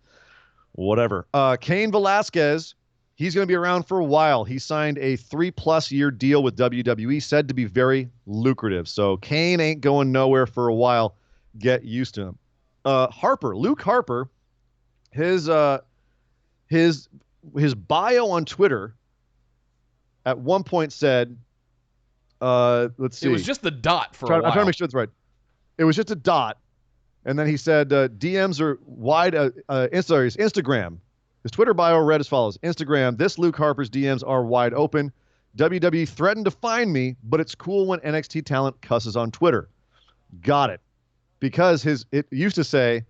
whatever. Cain Velasquez, he's going to be around for a while. He signed a 3+ year deal with WWE, said to be very lucrative. So Cain ain't going nowhere for a while. Get used to him. Luke Harper, his bio on Twitter at one point said, let's see. It was just the dot for a while. I'm trying to make sure it's right. It was just a dot. And then he said, DMs are wide. Instagram. His Twitter bio read as follows. Instagram, this Luke Harper's DMs are wide open. WWE threatened to fine me, but it's cool when NXT talent cusses on Twitter. Got it. Because it used to say,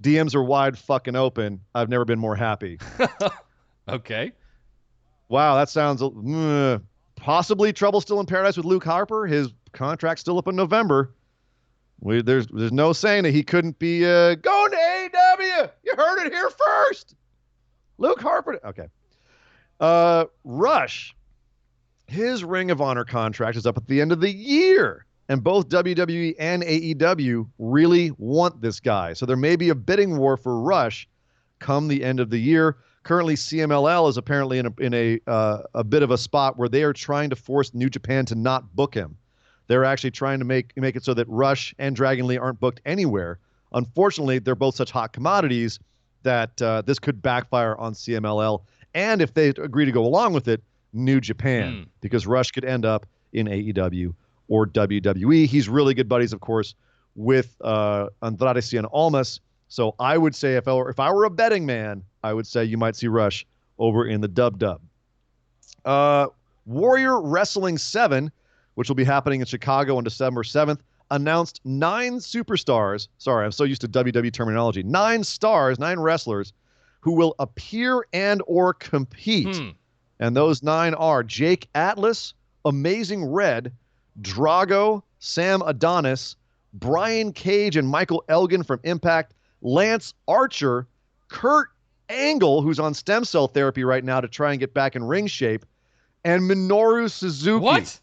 DMs are wide fucking open. I've never been more happy. Okay. Wow, that sounds possibly trouble still in paradise with Luke Harper. His contract's still up in November. There's no saying that he couldn't be going to AEW. You heard it here first. Luke Harper. Okay. Rush. His Ring of Honor contract is up at the end of the year. And both WWE and AEW really want this guy. So there may be a bidding war for Rush come the end of the year. Currently, CMLL is apparently in a bit of a spot where they are trying to force New Japan to not book him. They're actually trying to make it so that Rush and Dragon Lee aren't booked anywhere. Unfortunately, they're both such hot commodities that this could backfire on CMLL. And if they agree to go along with it, New Japan, because Rush could end up in AEW or WWE. He's really good buddies, of course, with Andrade Cien Almas. So I would say if I were a betting man, I would say you might see Rush over in the Dub. Warrior Wrestling 7, which will be happening in Chicago on December 7th, announced 9 superstars. Sorry, I'm so used to WWE terminology. 9 stars, 9 wrestlers who will appear and or compete. And those 9 are Jake Atlas, Amazing Red, Drago, Sam Adonis, Brian Cage and Michael Elgin from Impact, Lance Archer, Kurt Angle, who's on stem cell therapy right now to try and get back in ring shape, and Minoru Suzuki. What?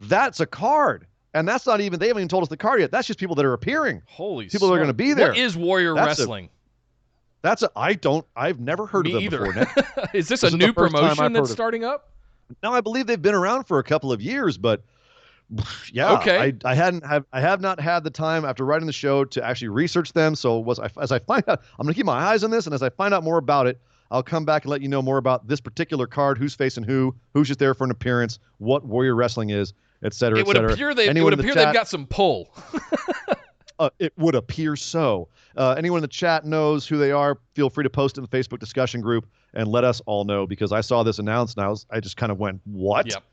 That's a card. And that's not even, they haven't even told us the card yet. That's just people that are appearing. Holy people that are going to be there. What is Warrior Wrestling? I've never heard of them before, Nick. Is this a new promotion that's starting up? No, I believe they've been around for a couple of years, but yeah, okay. I have not had the time after writing the show to actually research them. So as I find out, I'm going to keep my eyes on this, and as I find out more about it, I'll come back and let you know more about this particular card, who's facing who's just there for an appearance, what Warrior Wrestling is, et cetera, et cetera. It would appear they've got some pull. It would appear so. Anyone in the chat knows who they are, feel free to post it in the Facebook discussion group and let us all know, because I saw this announced and I just kind of went, what? Yep.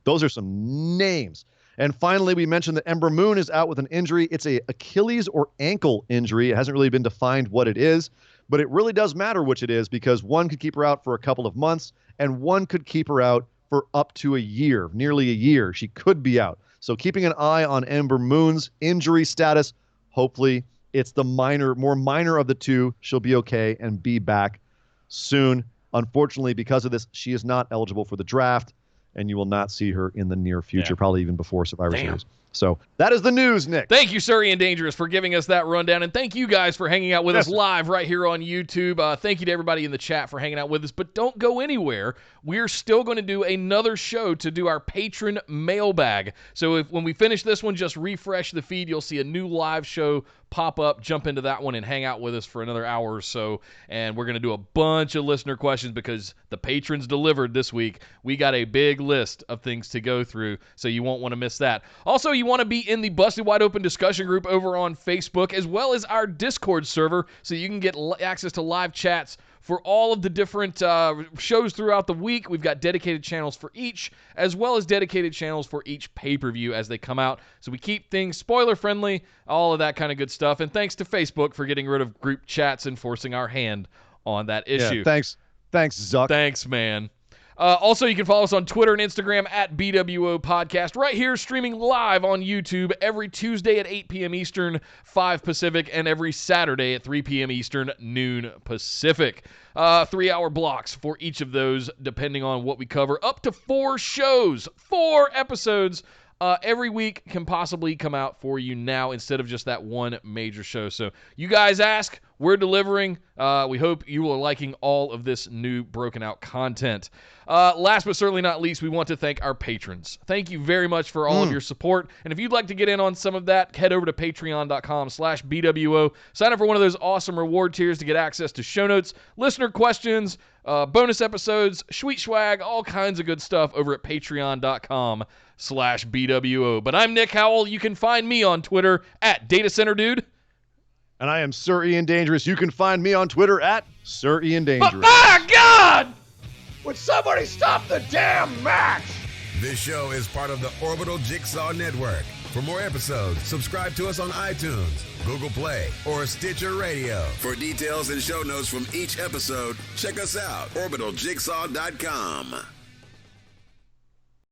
Those are some names. And finally, we mentioned that Ember Moon is out with an injury. It's a Achilles or ankle injury. It hasn't really been defined what it is, but it really does matter which it is, because one could keep her out for a couple of months and one could keep her out for up to a year, nearly a year. She could be out. So keeping an eye on Ember Moon's injury status. Hopefully it's the more minor of the two. She'll be okay and be back soon. Unfortunately, because of this, she is not eligible for the draft, and you will not see her in the near future, probably even before Survivor Series. So that is the news, Nick. Thank you, Surrey and Dangerous, for giving us that rundown. And thank you guys for hanging out with us live right here on YouTube. Thank you to everybody in the chat for hanging out with us. But don't go anywhere. We're still going to do another show to do our patron mailbag. So when we finish this one, just refresh the feed. You'll see a new live show pop up. Jump into that one and hang out with us for another hour or so. And we're going to do a bunch of listener questions because the patrons delivered this week. We got a big list of things to go through, so you won't want to miss that. Also, you want to be in the Busted Wide Open discussion group over on Facebook, as well as our Discord server, so you can get access to live chats for all of the different shows throughout the week. We've got dedicated channels for each, as well as dedicated channels for each pay-per-view as they come out. So we keep things spoiler-friendly, all of that kind of good stuff. And thanks to Facebook for getting rid of group chats and forcing our hand on that issue. Yeah, thanks, Zuck. Thanks, man. Also, you can follow us on Twitter and Instagram at BWO Podcast. Right here, streaming live on YouTube every Tuesday at 8 p.m. Eastern, 5 Pacific, and every Saturday at 3 p.m. Eastern, noon Pacific. 3-hour blocks for each of those, depending on what we cover. Up to 4 shows, 4 episodes every week can possibly come out for you now instead of just that one major show. So you guys ask, we're delivering. We hope you are liking all of this new broken out content. Last but certainly not least, we want to thank our patrons. Thank you very much for all of your support. And if you'd like to get in on some of that, head over to patreon.com/BWO. Sign up for one of those awesome reward tiers to get access to show notes, listener questions, bonus episodes, sweet swag, all kinds of good stuff over at patreon.com/BWO. But I'm Nick Howell. You can find me on Twitter at DataCenterDude. And I am Sir Ian Dangerous. You can find me on Twitter at Sir Ian Dangerous. My God! Would somebody stop the damn match? This show is part of the Orbital Jigsaw Network. For more episodes, subscribe to us on iTunes, Google Play, or Stitcher Radio. For details and show notes from each episode, check us out, orbitaljigsaw.com.